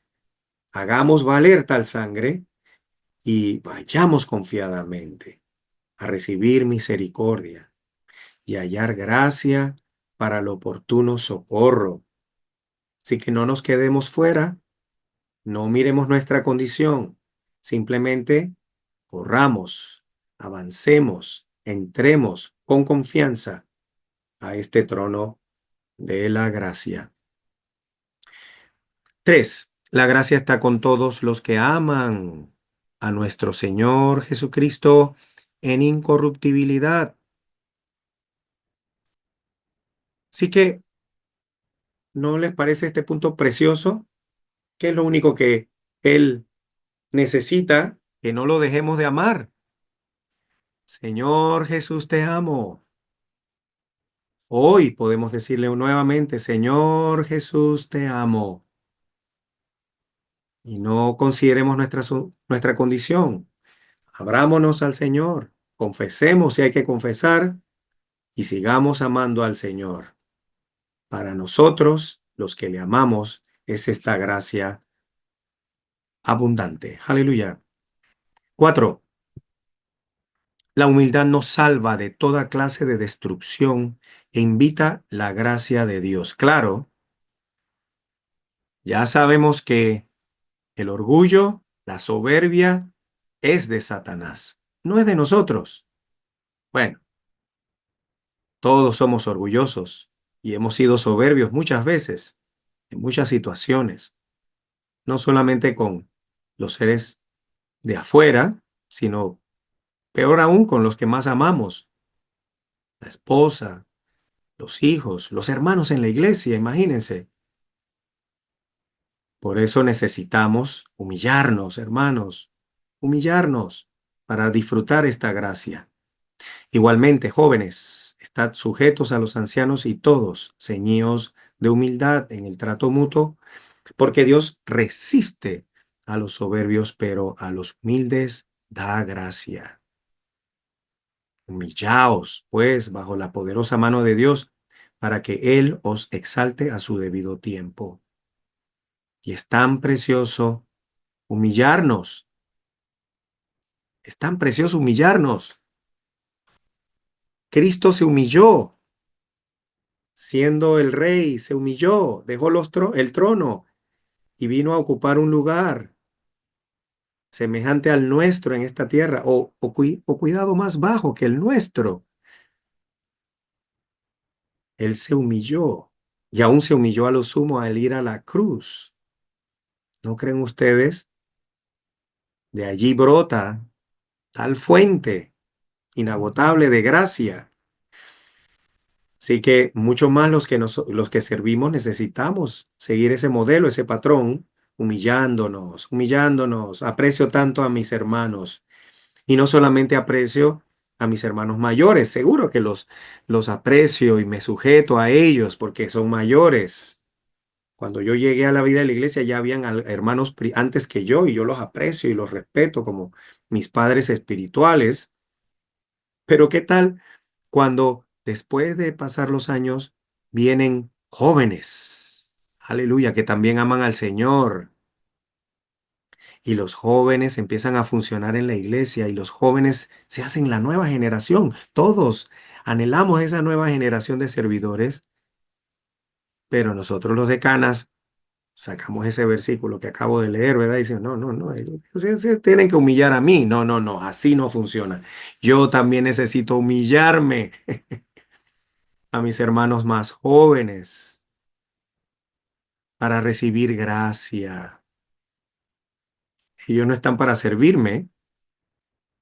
Hagamos valer tal sangre y vayamos confiadamente a recibir misericordia y hallar gracia para el oportuno socorro. Así que no nos quedemos fuera, no miremos nuestra condición, simplemente corramos, avancemos, entremos con confianza a este trono de la gracia. 3. La gracia está con todos los que aman a nuestro Señor Jesucristo en incorruptibilidad. Así que, ¿no les parece este punto precioso? ¿Qué es lo único que Él necesita? Que no lo dejemos de amar. Señor Jesús, te amo. Hoy podemos decirle nuevamente, Señor Jesús, te amo. Y no consideremos nuestra condición. Abrámonos al Señor. Confesemos si hay que confesar y sigamos amando al Señor. Para nosotros, los que le amamos, es esta gracia abundante. Aleluya. 4. La humildad nos salva de toda clase de destrucción e invita la gracia de Dios. Claro, ya sabemos que el orgullo, la soberbia, es de Satanás, no es de nosotros. Bueno, todos somos orgullosos y hemos sido soberbios muchas veces, en muchas situaciones, no solamente con los seres de afuera, sino peor aún con los que más amamos, la esposa, los hijos, los hermanos en la iglesia, imagínense. Por eso necesitamos humillarnos, hermanos, humillarnos para disfrutar esta gracia. Igualmente, jóvenes, estad sujetos a los ancianos y todos, ceñidos de humildad en el trato mutuo, porque Dios resiste a los soberbios, pero a los humildes da gracia. Humillaos, pues, bajo la poderosa mano de Dios, para que Él os exalte a su debido tiempo. Y es tan precioso humillarnos, es tan precioso humillarnos. Cristo se humilló, siendo el rey, se humilló, dejó el trono y vino a ocupar un lugar semejante al nuestro en esta tierra, o cuidado más bajo que el nuestro. Él se humilló y aún se humilló a lo sumo al ir a la cruz. ¿No creen ustedes? De allí brota tal fuente inagotable de gracia. Así que mucho más los que servimos necesitamos seguir ese modelo, ese patrón, humillándonos, humillándonos. Aprecio tanto a mis hermanos y no solamente aprecio a mis hermanos mayores, seguro que los aprecio y me sujeto a ellos porque son mayores. Cuando yo llegué a la vida de la iglesia ya habían hermanos antes que yo y yo los aprecio y los respeto como mis padres espirituales. Pero ¿qué tal cuando después de pasar los años vienen jóvenes? Aleluya, que también aman al Señor. Y los jóvenes empiezan a funcionar en la iglesia y los jóvenes se hacen la nueva generación. Todos anhelamos esa nueva generación de servidores, pero nosotros los decanas sacamos ese versículo que acabo de leer, ¿verdad? Y dicen, no, no, no, ellos se tienen que humillar a mí. No, no, no, así no funciona. Yo también necesito humillarme a mis hermanos más jóvenes para recibir gracia. Ellos no están para servirme,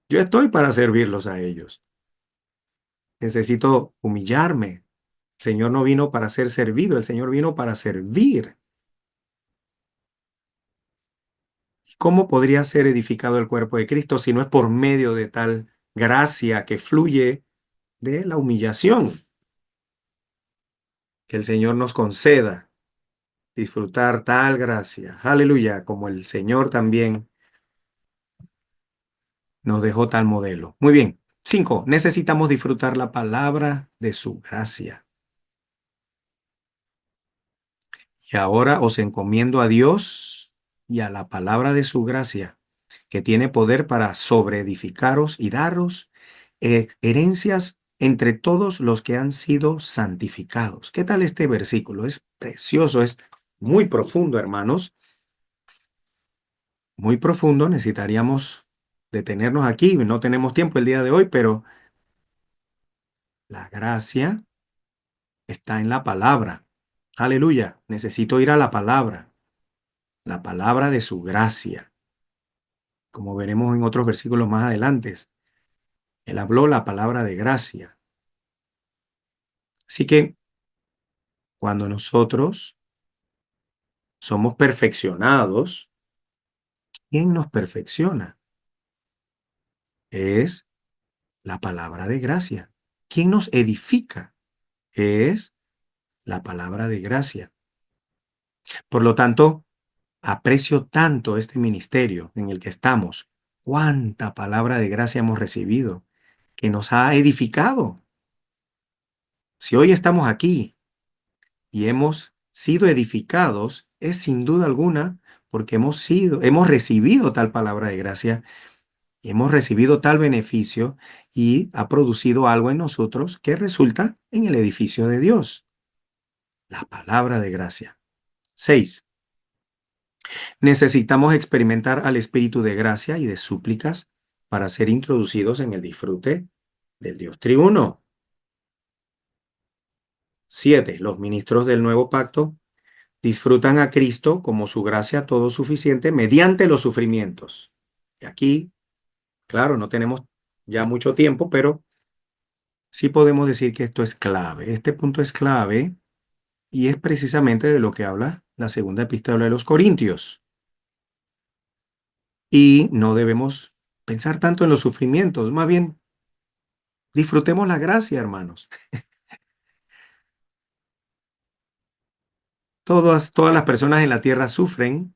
yo estoy para servirlos a ellos. Necesito humillarme. El Señor no vino para ser servido, el Señor vino para servir. ¿Y cómo podría ser edificado el cuerpo de Cristo si no es por medio de tal gracia que fluye de la humillación? Que el Señor nos conceda disfrutar tal gracia. Aleluya, como el Señor también nos dejó tal modelo. Muy bien. 5. Necesitamos disfrutar la palabra de su gracia. Y ahora os encomiendo a Dios y a la palabra de su gracia, que tiene poder para sobreedificaros y daros herencias entre todos los que han sido santificados. ¿Qué tal este versículo? Es precioso, es muy profundo, hermanos. Muy profundo. Necesitaríamos detenernos aquí. No tenemos tiempo el día de hoy, pero la gracia está en la palabra. Aleluya. Necesito ir a la palabra de su gracia, como veremos en otros versículos más adelante. Él habló la palabra de gracia. Así que cuando nosotros somos perfeccionados, ¿quién nos perfecciona? Es la palabra de gracia. ¿Quién nos edifica? Es la palabra de gracia. Por lo tanto, aprecio tanto este ministerio en el que estamos. Cuánta palabra de gracia hemos recibido que nos ha edificado. Si hoy estamos aquí y hemos sido edificados, es sin duda alguna porque hemos recibido tal palabra de gracia, hemos recibido tal beneficio y ha producido algo en nosotros que resulta en el edificio de Dios, la palabra de gracia. 6. Necesitamos experimentar al Espíritu de gracia y de súplicas para ser introducidos en el disfrute del Dios triuno. 7. Los ministros del nuevo pacto disfrutan a Cristo como su gracia todo suficiente mediante los sufrimientos. Y aquí, claro, no tenemos ya mucho tiempo, pero sí podemos decir que esto es clave. Este punto es clave y es precisamente de lo que habla la segunda epístola de los Corintios. Y no debemos pensar tanto en los sufrimientos, más bien disfrutemos la gracia, hermanos. Todas las personas en la tierra sufren,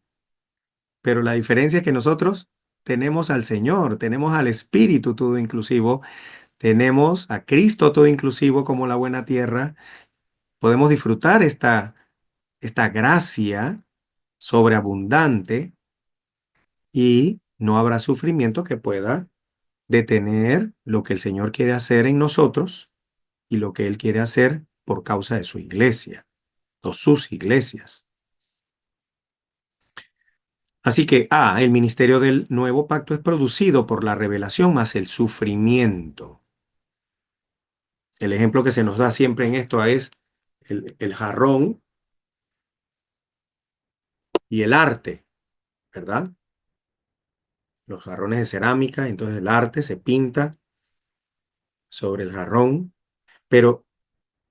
pero la diferencia es que nosotros tenemos al Señor, tenemos al Espíritu todo inclusivo, tenemos a Cristo todo inclusivo como la buena tierra. Podemos disfrutar esta gracia sobreabundante y no habrá sufrimiento que pueda detener lo que el Señor quiere hacer en nosotros y lo que Él quiere hacer por causa de su iglesia o sus iglesias. Así que, el ministerio del nuevo pacto es producido por la revelación más el sufrimiento. El ejemplo que se nos da siempre en esto es el jarrón y el arte, ¿verdad? Los jarrones de cerámica, entonces el arte se pinta sobre el jarrón, pero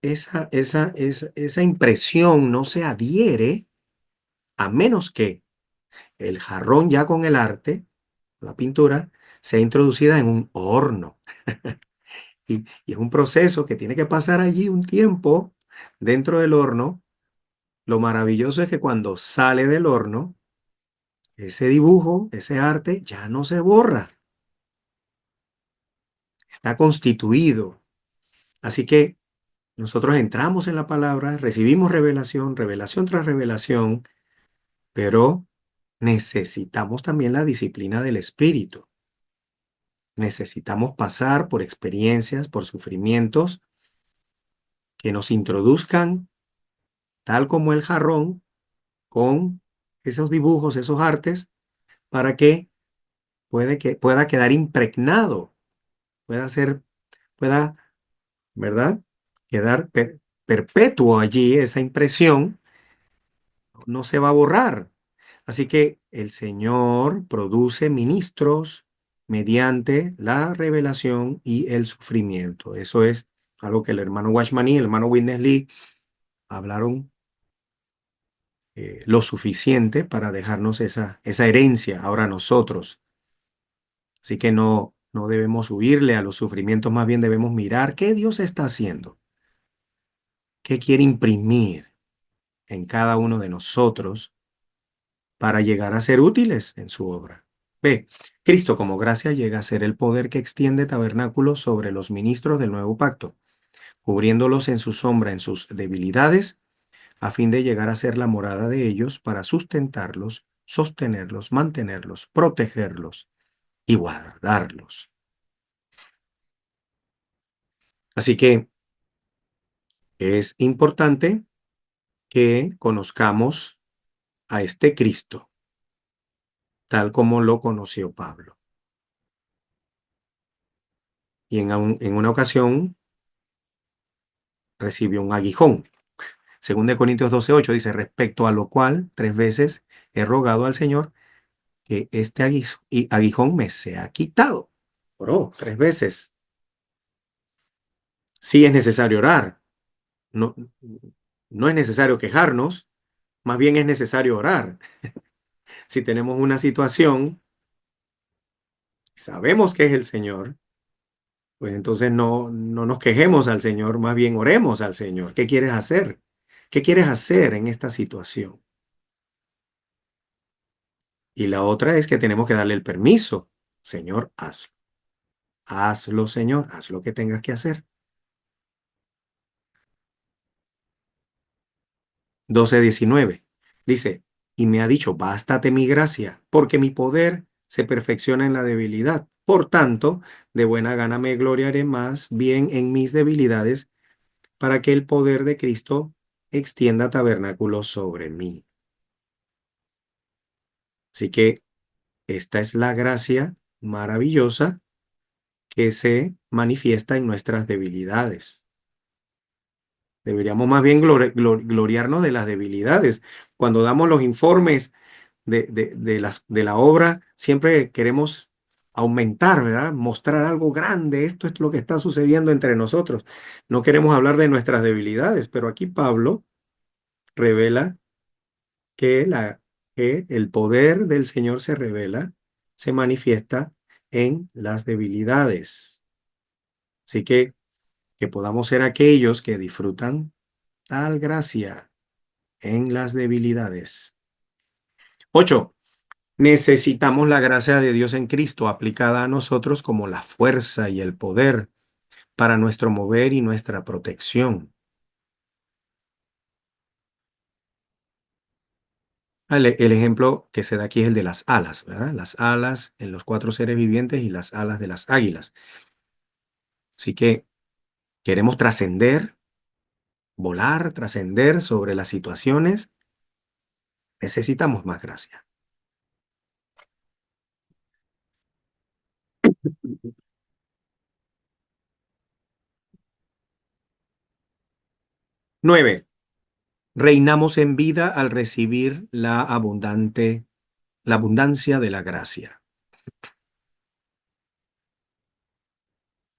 esa impresión no se adhiere a menos que el jarrón ya con el arte, la pintura, sea introducida en un horno. Y es un proceso que tiene que pasar allí un tiempo dentro del horno. Lo maravilloso es que cuando sale del horno, ese dibujo, ese arte, ya no se borra. Está constituido. Así que nosotros entramos en la palabra, recibimos revelación, revelación tras revelación, pero necesitamos también la disciplina del Espíritu. Necesitamos pasar por experiencias, por sufrimientos que nos introduzcan, tal como el jarrón, con esos dibujos, esos artes, para que pueda quedar impregnado, pueda, ¿verdad? Quedar perpetuo allí esa impresión, no se va a borrar. Así que el Señor produce ministros mediante la revelación y el sufrimiento. Eso es algo que el hermano Watchman y el hermano Witness Lee hablaron lo suficiente para dejarnos esa herencia ahora a nosotros. Así que no debemos huirle a los sufrimientos, más bien debemos mirar qué Dios está haciendo, qué quiere imprimir en cada uno de nosotros para llegar a ser útiles en su obra. B. Cristo como gracia llega a ser el poder que extiende tabernáculos sobre los ministros del nuevo pacto, cubriéndolos en su sombra en sus debilidades, a fin de llegar a ser la morada de ellos para sustentarlos, sostenerlos, mantenerlos, protegerlos y guardarlos. Así que es importante que conozcamos a este Cristo, tal como lo conoció Pablo. Y en una ocasión recibió un aguijón. Según de Corintios 12:8 dice, respecto a lo cual 3 veces he rogado al Señor que este aguijón me sea quitado. Oró 3 veces. Sí es necesario orar. No, no es necesario quejarnos, más bien es necesario orar. Si tenemos una situación, sabemos que es el Señor, pues entonces no nos quejemos al Señor, más bien oremos al Señor. ¿Qué quieres hacer? ¿Qué quieres hacer en esta situación? Y la otra es que tenemos que darle el permiso. Señor, hazlo. Hazlo, Señor, haz lo que tengas que hacer. 12:19 dice, y me ha dicho, bástate mi gracia, porque mi poder se perfecciona en la debilidad. Por tanto, de buena gana me gloriaré más bien en mis debilidades, para que el poder de Cristo extienda tabernáculo sobre mí. Así que esta es la gracia maravillosa que se manifiesta en nuestras debilidades. Deberíamos más bien gloriarnos de las debilidades. Cuando damos los informes de la obra, siempre queremos aumentar, ¿verdad? Mostrar algo grande. Esto es lo que está sucediendo entre nosotros. No queremos hablar de nuestras debilidades, pero aquí Pablo revela que, que el poder del Señor se revela, se manifiesta en las debilidades. Así que podamos ser aquellos que disfrutan tal gracia en las debilidades. 8. Necesitamos la gracia de Dios en Cristo aplicada a nosotros como la fuerza y el poder para nuestro mover y nuestra protección. El ejemplo que se da aquí es el de las alas, ¿verdad? Las alas en los 4 seres vivientes y las alas de las águilas. Así que queremos trascender, volar, trascender sobre las situaciones. Necesitamos más gracia. 9. Reinamos en vida al recibir la abundancia de la gracia.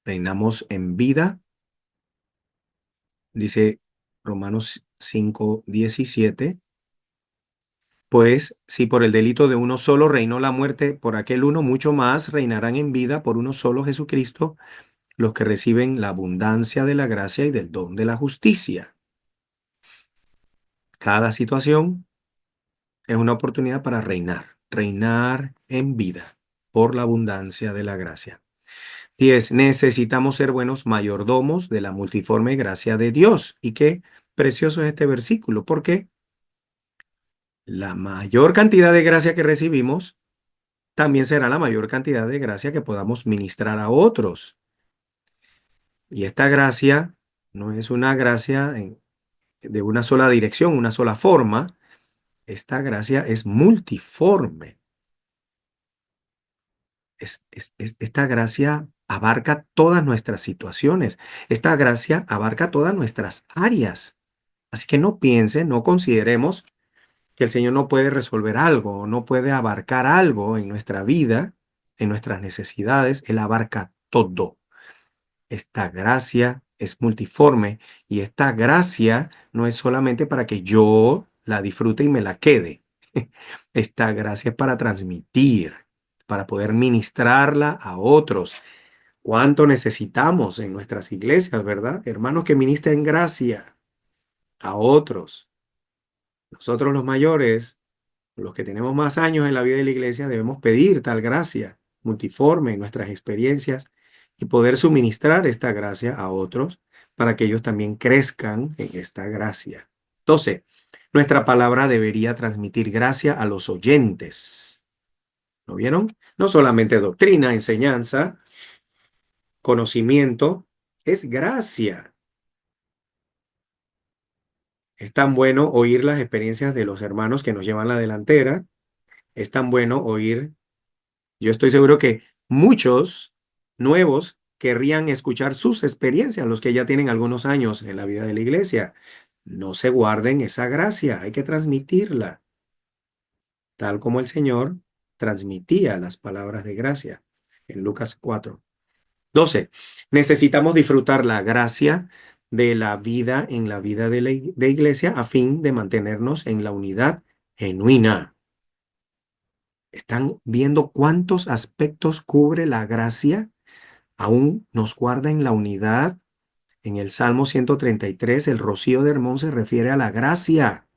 Reinamos en vida, dice Romanos 5:17, pues si por el delito de uno solo reinó la muerte, por aquel uno mucho más reinarán en vida por uno solo Jesucristo, los que reciben la abundancia de la gracia y del don de la justicia. Cada situación es una oportunidad para reinar en vida por la abundancia de la gracia. 10. Necesitamos ser buenos mayordomos de la multiforme gracia de Dios. Y qué precioso es este versículo, porque la mayor cantidad de gracia que recibimos también será la mayor cantidad de gracia que podamos ministrar a otros. Y esta gracia no es una gracia de una sola dirección, una sola forma. Esta gracia es multiforme. Esta gracia abarca todas nuestras situaciones. Esta gracia abarca todas nuestras áreas. Así que no piense, no consideremos que el Señor no puede resolver algo, no puede abarcar algo en nuestra vida, en nuestras necesidades. Él abarca todo. Esta gracia es multiforme y esta gracia no es solamente para que yo la disfrute y me la quede. Esta gracia es para transmitir, para poder ministrarla a otros. ¿Cuánto necesitamos en nuestras iglesias, verdad? Hermanos que ministren gracia a otros. Nosotros los mayores, los que tenemos más años en la vida de la iglesia, debemos pedir tal gracia multiforme en nuestras experiencias y poder suministrar esta gracia a otros para que ellos también crezcan en esta gracia. 12. Nuestra palabra debería transmitir gracia a los oyentes. ¿Lo vieron? No solamente doctrina, enseñanza, conocimiento, es gracia. Es tan bueno oír las experiencias de los hermanos que nos llevan la delantera. Es tan bueno oír. Yo estoy seguro que muchos nuevos querrían escuchar sus experiencias, los que ya tienen algunos años en la vida de la iglesia. No se guarden esa gracia, hay que transmitirla, tal como el Señor transmitía las palabras de gracia en Lucas 4. 12. Necesitamos disfrutar la gracia de la vida en la vida de de iglesia a fin de mantenernos en la unidad genuina. ¿Están viendo cuántos aspectos cubre la gracia? Aún nos guarda en la unidad. En el Salmo 133, el rocío de Hermón se refiere a la gracia.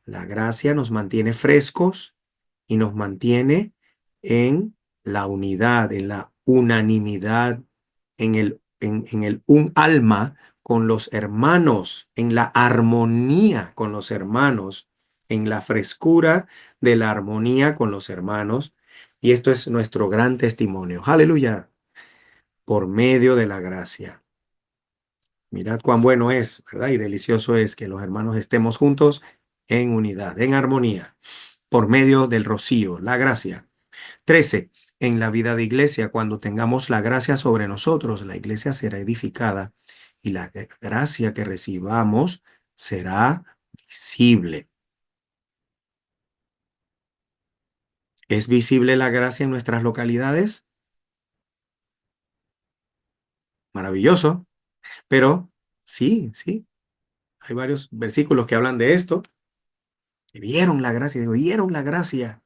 La gracia nos mantiene frescos y nos mantiene en la unidad, en la unanimidad, en el un alma con los hermanos, en la armonía con los hermanos, en la frescura de la armonía con los hermanos. Y esto es nuestro gran testimonio. Aleluya. Por medio de la gracia. Mirad cuán bueno es, ¿verdad? Y delicioso es que los hermanos estemos juntos en unidad, en armonía, por medio del rocío, la gracia. 13. En la vida de iglesia, cuando tengamos la gracia sobre nosotros, la iglesia será edificada y la gracia que recibamos será visible. ¿Es visible la gracia en nuestras localidades? Maravilloso, pero sí, sí, hay varios versículos que hablan de esto. Vieron la gracia, vieron la gracia.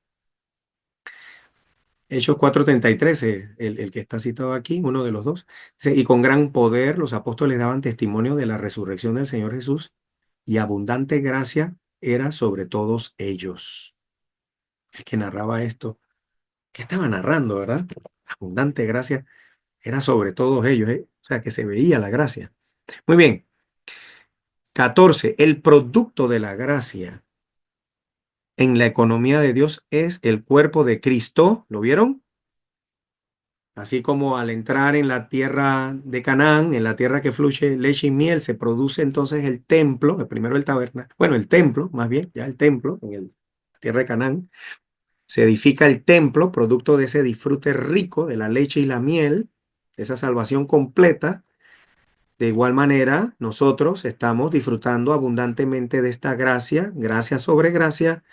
Hechos 4:33, el que está citado aquí, uno de los dos. Dice, y con gran poder los apóstoles daban testimonio de la resurrección del Señor Jesús y abundante gracia era sobre todos ellos. El que narraba esto, ¿qué estaba narrando, verdad? Abundante gracia era sobre todos ellos, ¿eh? O sea, que se veía la gracia. Muy bien. 14. El producto de la gracia en la economía de Dios es el cuerpo de Cristo. ¿Lo vieron? Así como al entrar en la tierra de Canaán, en la tierra que fluye leche y miel, se produce entonces el templo, primero el tabernáculo, bueno, el templo, más bien, ya el templo, la tierra de Canaán, se edifica el templo, producto de ese disfrute rico de la leche y la miel, esa salvación completa. De igual manera, nosotros estamos disfrutando abundantemente de esta gracia, gracia sobre gracia,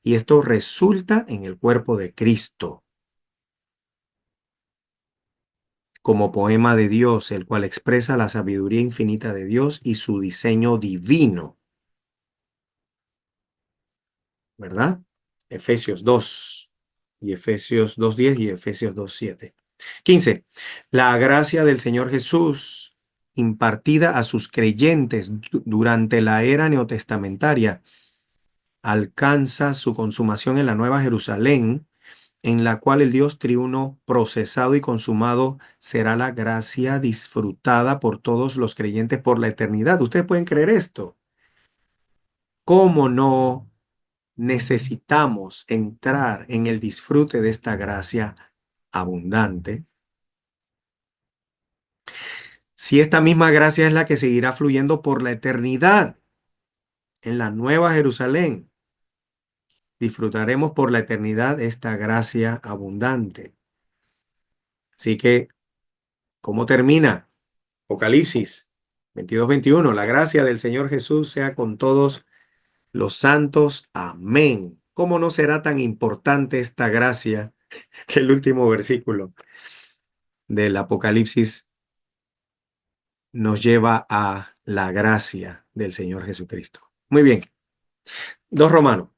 y esto resulta en el cuerpo de Cristo, como poema de Dios, el cual expresa la sabiduría infinita de Dios y su diseño divino, ¿verdad? Efesios 2 y Efesios 2:10 y Efesios 2:7. 15. La gracia del Señor Jesús impartida a sus creyentes durante la era neotestamentaria alcanza su consumación en la Nueva Jerusalén, en la cual el Dios triuno procesado y consumado será la gracia disfrutada por todos los creyentes por la eternidad. ¿Ustedes pueden creer esto? ¿Cómo no necesitamos entrar en el disfrute de esta gracia abundante? Si esta misma gracia es la que seguirá fluyendo por la eternidad en la Nueva Jerusalén, disfrutaremos por la eternidad esta gracia abundante. Así que, ¿cómo termina? Apocalipsis 22:21. La gracia del Señor Jesús sea con todos los santos. Amén. ¿Cómo no será tan importante esta gracia que el último versículo del Apocalipsis nos lleva a la gracia del Señor Jesucristo? Muy bien. 2 Romanos.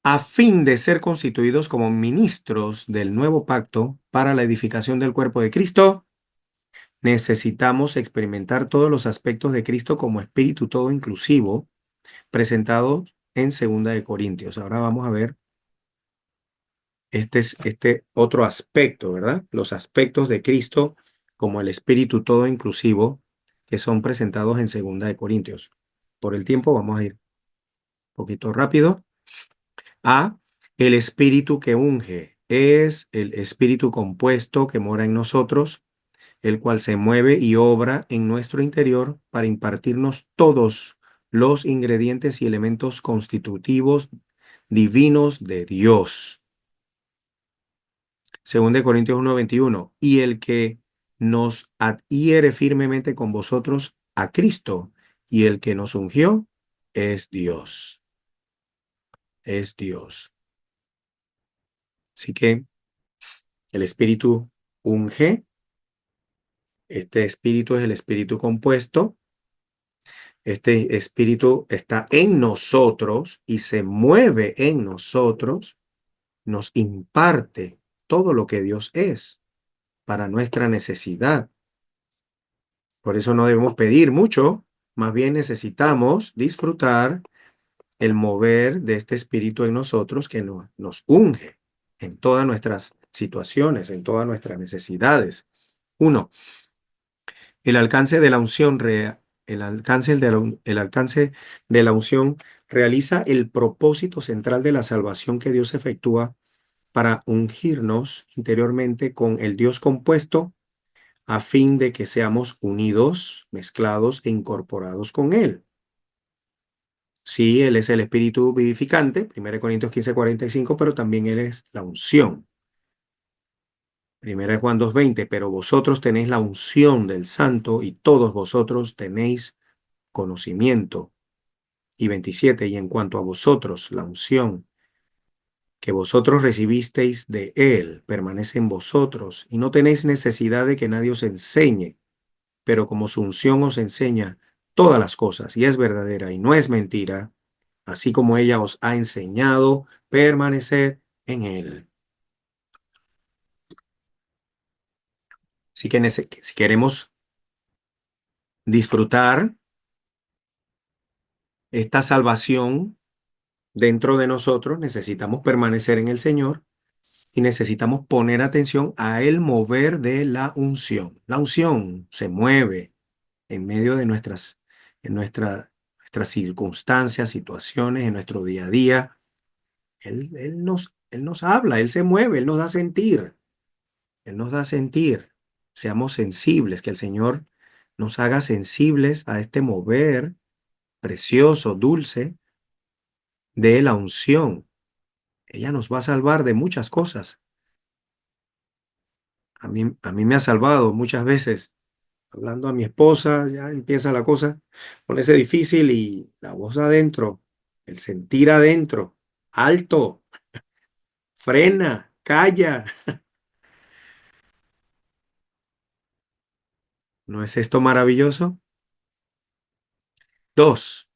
A fin de ser constituidos como ministros del nuevo pacto para la edificación del cuerpo de Cristo, necesitamos experimentar todos los aspectos de Cristo como espíritu todo inclusivo, presentado en Segunda de Corintios. Ahora vamos a ver este otro aspecto, ¿verdad? Los aspectos de Cristo como el espíritu todo inclusivo que son presentados en Segunda de Corintios. Por el tiempo vamos a ir un poquito rápido. A, el espíritu que unge es el espíritu compuesto que mora en nosotros, el cual se mueve y obra en nuestro interior para impartirnos todos los ingredientes y elementos constitutivos divinos de Dios. Según de Corintios 1:21, y el que nos adhiere firmemente con vosotros a Cristo, y el que nos ungió es Dios, es Dios. Así que el espíritu unge, este espíritu es el espíritu compuesto, este espíritu está en nosotros y se mueve en nosotros, nos imparte todo lo que Dios es para nuestra necesidad. Por eso no debemos pedir mucho, más bien necesitamos disfrutar el mover de este espíritu en nosotros que nos unge en todas nuestras situaciones, en todas nuestras necesidades. Uno, el alcance de la unción el alcance de la unción realiza el propósito central de la salvación que Dios efectúa para ungirnos interiormente con el Dios compuesto a fin de que seamos unidos, mezclados e incorporados con Él. Sí, Él es el Espíritu vivificante, 1 Corintios 15:45, pero también Él es la unción. 1 Juan 2:20, pero vosotros tenéis la unción del Santo y todos vosotros tenéis conocimiento. Y 27, y en cuanto a vosotros, la unción que vosotros recibisteis de Él permanece en vosotros y no tenéis necesidad de que nadie os enseñe, pero como su unción os enseña todas las cosas y es verdadera y no es mentira, así como ella os ha enseñado, permaneced en Él. Así que si queremos disfrutar esta salvación dentro de nosotros, necesitamos permanecer en el Señor y necesitamos poner atención a el mover de la unción. La unción se mueve en medio de nuestras circunstancias, situaciones, en nuestro día a día. Él nos habla, Él se mueve, Él nos da sentir, Él nos da sentir. Seamos sensibles, que el Señor nos haga sensibles a este mover precioso, dulce de la unción. Ella nos va a salvar de muchas cosas. A mí me ha salvado muchas veces. Hablando a mi esposa, ya empieza la cosa, ponerse difícil y la voz adentro, el sentir adentro, alto, frena, calla. ¿No es esto maravilloso? Dos,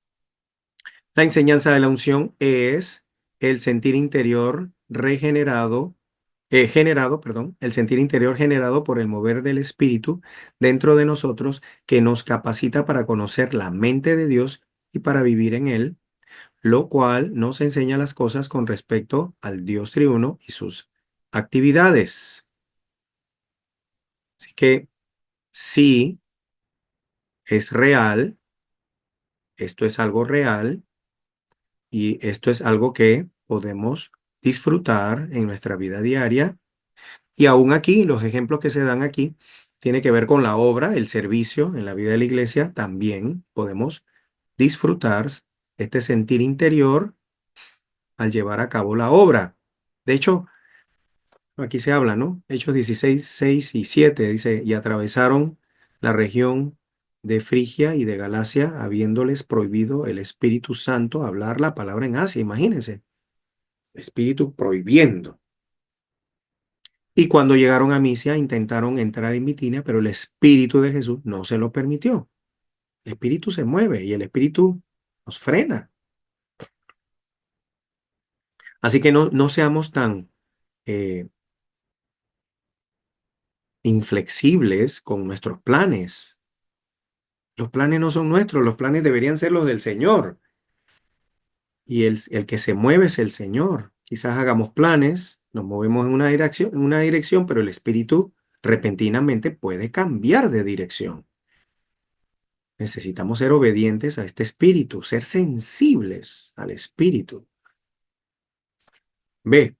la enseñanza de la unción es el sentir interior el sentir interior generado por el mover del Espíritu dentro de nosotros que nos capacita para conocer la mente de Dios y para vivir en Él, lo cual nos enseña las cosas con respecto al Dios triuno y sus actividades. Así que sí, es real, esto es algo real y esto es algo que podemos disfrutar en nuestra vida diaria. Y aún aquí, los ejemplos que se dan aquí, tiene que ver con la obra, el servicio en la vida de la iglesia. También podemos disfrutar este sentir interior al llevar a cabo la obra. De hecho, aquí se habla, ¿no? Hechos 16, 6 y 7 dice, y atravesaron la región de Frigia y de Galacia, habiéndoles prohibido el Espíritu Santo hablar la palabra en Asia. Imagínense, Espíritu prohibiendo. Y cuando llegaron a Misia, intentaron entrar en Bitinia, pero el Espíritu de Jesús no se lo permitió. El Espíritu se mueve y el Espíritu nos frena. Así que no seamos tan eh, inflexibles con nuestros planes. Los planes no son nuestros, los planes deberían ser los del Señor. Y el que se mueve es el Señor. Quizás hagamos planes, nos movemos en una dirección, pero el Espíritu repentinamente puede cambiar de dirección. Necesitamos ser obedientes a este espíritu, ser sensibles al espíritu. B.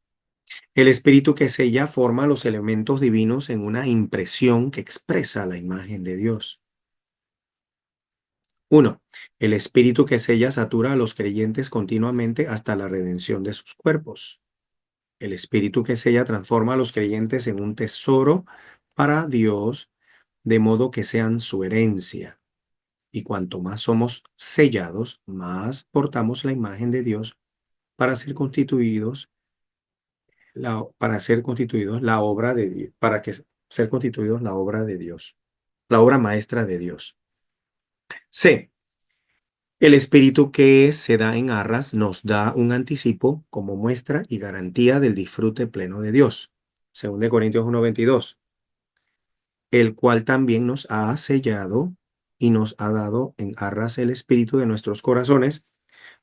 El espíritu que sella forma los elementos divinos en una impresión que expresa la imagen de Dios. 1. El espíritu que sella satura a los creyentes continuamente hasta la redención de sus cuerpos. El espíritu que sella transforma a los creyentes en un tesoro para Dios, de modo que sean su herencia. Y cuanto más somos sellados, más portamos la imagen de Dios para ser constituidos, para ser constituidos la obra de Dios, para que ser constituidos la obra de Dios, la obra maestra de Dios. C. El espíritu que se da en arras nos da un anticipo como muestra y garantía del disfrute pleno de Dios. 2 Corintios 1:22, el cual también nos ha sellado y nos ha dado en arras el espíritu de nuestros corazones,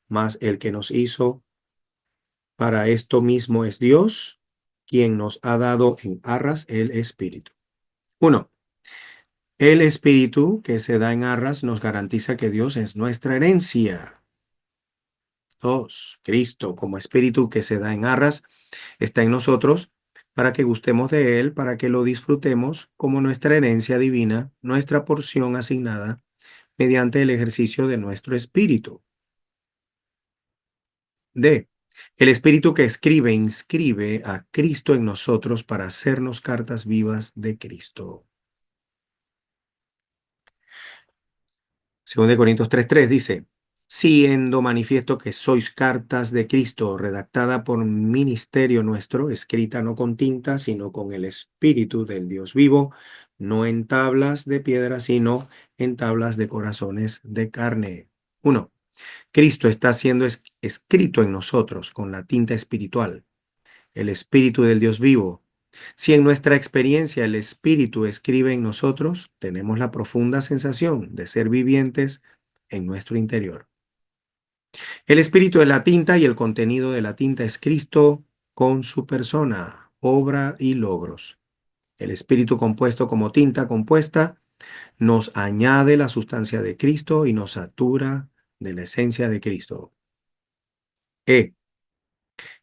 mas el que nos hizo para esto mismo es Dios, quien nos ha dado en arras el espíritu. 1. El espíritu que se da en arras nos garantiza que Dios es nuestra herencia. 2. Cristo, como espíritu que se da en arras, está en nosotros para que gustemos de Él, para que lo disfrutemos como nuestra herencia divina, nuestra porción asignada mediante el ejercicio de nuestro espíritu. D. El espíritu que escribe, inscribe a Cristo en nosotros para hacernos cartas vivas de Cristo. 2 Corintios 3:3 dice, siendo manifiesto que sois cartas de Cristo, redactada por ministerio nuestro, escrita no con tinta, sino con el Espíritu del Dios vivo, no en tablas de piedra, sino en tablas de corazones de carne. 1. Cristo está siendo escrito en nosotros con la tinta espiritual, el Espíritu del Dios vivo. Si en nuestra experiencia el Espíritu escribe en nosotros, tenemos la profunda sensación de ser vivientes en nuestro interior. El espíritu de la tinta y el contenido de la tinta es Cristo con su persona, obra y logros. El espíritu compuesto como tinta compuesta nos añade la sustancia de Cristo y nos satura de la esencia de Cristo. E.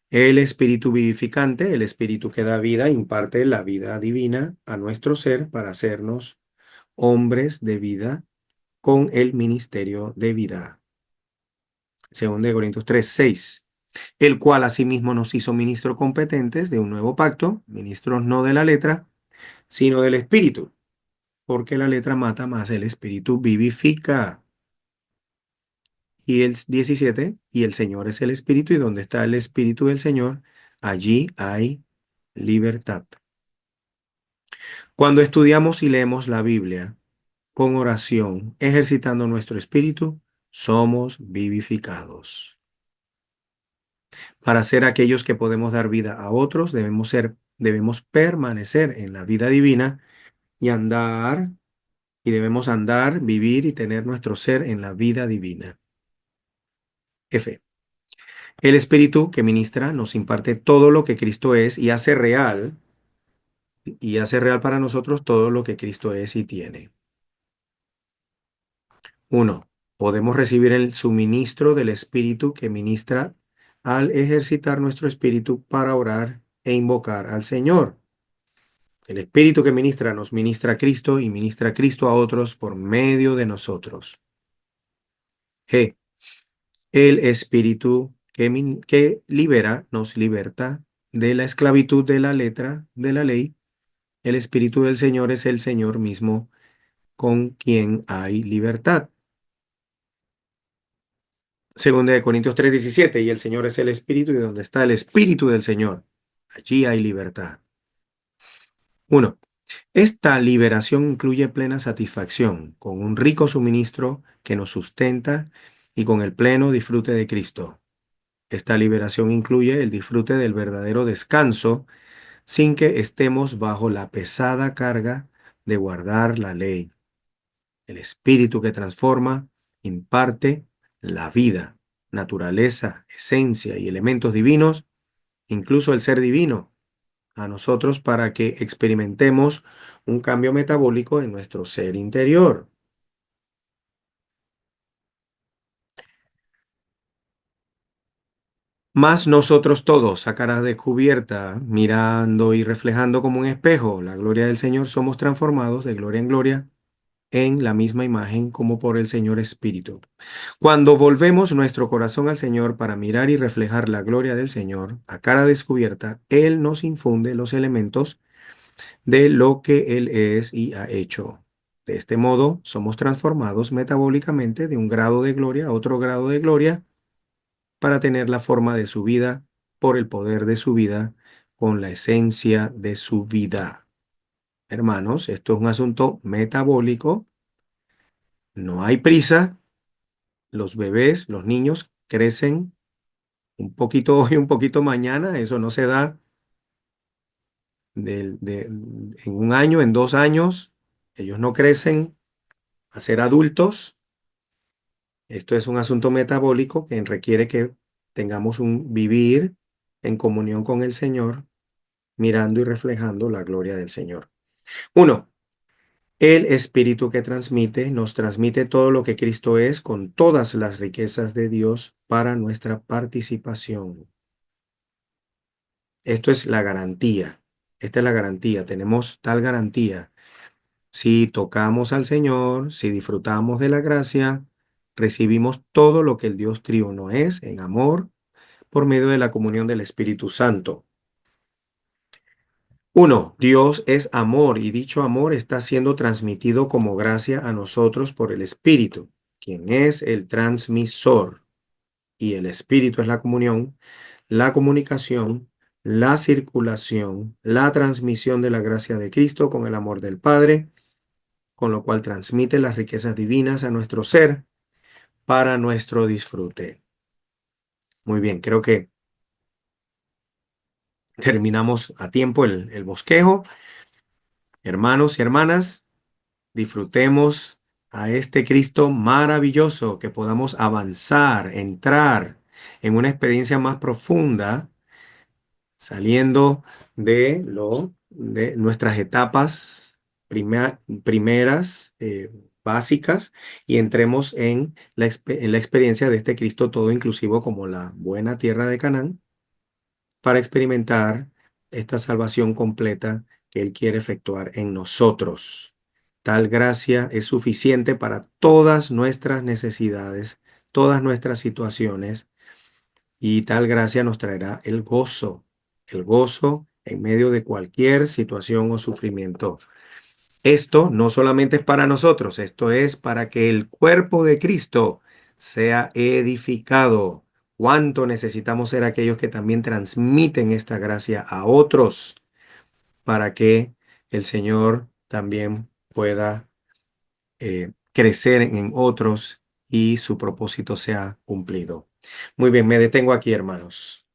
El espíritu vivificante, el espíritu que da vida, imparte la vida divina a nuestro ser para hacernos hombres de vida con el ministerio de vida. 2 Corintios 3:6, el cual asimismo nos hizo ministros competentes de un nuevo pacto, ministros no de la letra, sino del espíritu, porque la letra mata, más el espíritu vivifica. Y el 17, y el Señor es el espíritu, y donde está el espíritu del Señor, allí hay libertad. Cuando estudiamos y leemos la Biblia con oración, ejercitando nuestro espíritu, somos vivificados. Para ser aquellos que podemos dar vida a otros, debemos permanecer en la vida divina y debemos andar, vivir y tener nuestro ser en la vida divina. F. El Espíritu que ministra nos imparte todo lo que Cristo es y hace real para nosotros todo lo que Cristo es y tiene. 1. Podemos recibir el suministro del Espíritu que ministra al ejercitar nuestro espíritu para orar e invocar al Señor. El Espíritu que ministra nos ministra a Cristo y ministra a Cristo a otros por medio de nosotros. G. El Espíritu que libera nos liberta de la esclavitud de la letra de la ley. El Espíritu del Señor es el Señor mismo con quien hay libertad. 2 Corintios 3:17, y el Señor es el Espíritu, y donde está el Espíritu del Señor, allí hay libertad. 1. Esta liberación incluye plena satisfacción, con un rico suministro que nos sustenta y con el pleno disfrute de Cristo. Esta liberación incluye el disfrute del verdadero descanso sin que estemos bajo la pesada carga de guardar la ley. El Espíritu que transforma imparte la vida, naturaleza, esencia y elementos divinos, incluso el ser divino, a nosotros para que experimentemos un cambio metabólico en nuestro ser interior. Mas nosotros todos, a cara descubierta, mirando y reflejando como un espejo la gloria del Señor, somos transformados de gloria en gloria en la misma imagen como por el Señor Espíritu. Cuando volvemos nuestro corazón al Señor para mirar y reflejar la gloria del Señor a cara descubierta, Él nos infunde los elementos de lo que Él es y ha hecho. De este modo, somos transformados metabólicamente de un grado de gloria a otro grado de gloria para tener la forma de su vida por el poder de su vida con la esencia de su vida. Hermanos, esto es un asunto metabólico, no hay prisa, los bebés, los niños crecen un poquito hoy, un poquito mañana, eso no se da en un año, en 2 años, ellos no crecen a ser adultos. Esto es un asunto metabólico que requiere que tengamos un vivir en comunión con el Señor, mirando y reflejando la gloria del Señor. Uno, el Espíritu que transmite nos transmite todo lo que Cristo es con todas las riquezas de Dios para nuestra participación. Esto es la garantía. Esta es la garantía. Tenemos tal garantía. Si tocamos al Señor, si disfrutamos de la gracia, recibimos todo lo que el Dios triuno es en amor por medio de la comunión del Espíritu Santo. Uno, Dios es amor y dicho amor está siendo transmitido como gracia a nosotros por el Espíritu, quien es el transmisor. Y el Espíritu es la comunión, la comunicación, la circulación, la transmisión de la gracia de Cristo con el amor del Padre, con lo cual transmite las riquezas divinas a nuestro ser para nuestro disfrute. Muy bien, creo que terminamos a tiempo el bosquejo. Hermanos y hermanas, disfrutemos a este Cristo maravilloso, que podamos avanzar, entrar en una experiencia más profunda, saliendo de nuestras etapas primeras, básicas, y entremos en la experiencia de este Cristo todo inclusivo como la buena tierra de Canaán, para experimentar esta salvación completa que Él quiere efectuar en nosotros. Tal gracia es suficiente para todas nuestras necesidades, todas nuestras situaciones, y tal gracia nos traerá el gozo en medio de cualquier situación o sufrimiento. Esto no solamente es para nosotros, esto es para que el cuerpo de Cristo sea edificado. ¿Cuánto necesitamos ser aquellos que también transmiten esta gracia a otros para que el Señor también pueda crecer en otros y su propósito sea cumplido? Muy bien, me detengo aquí, hermanos.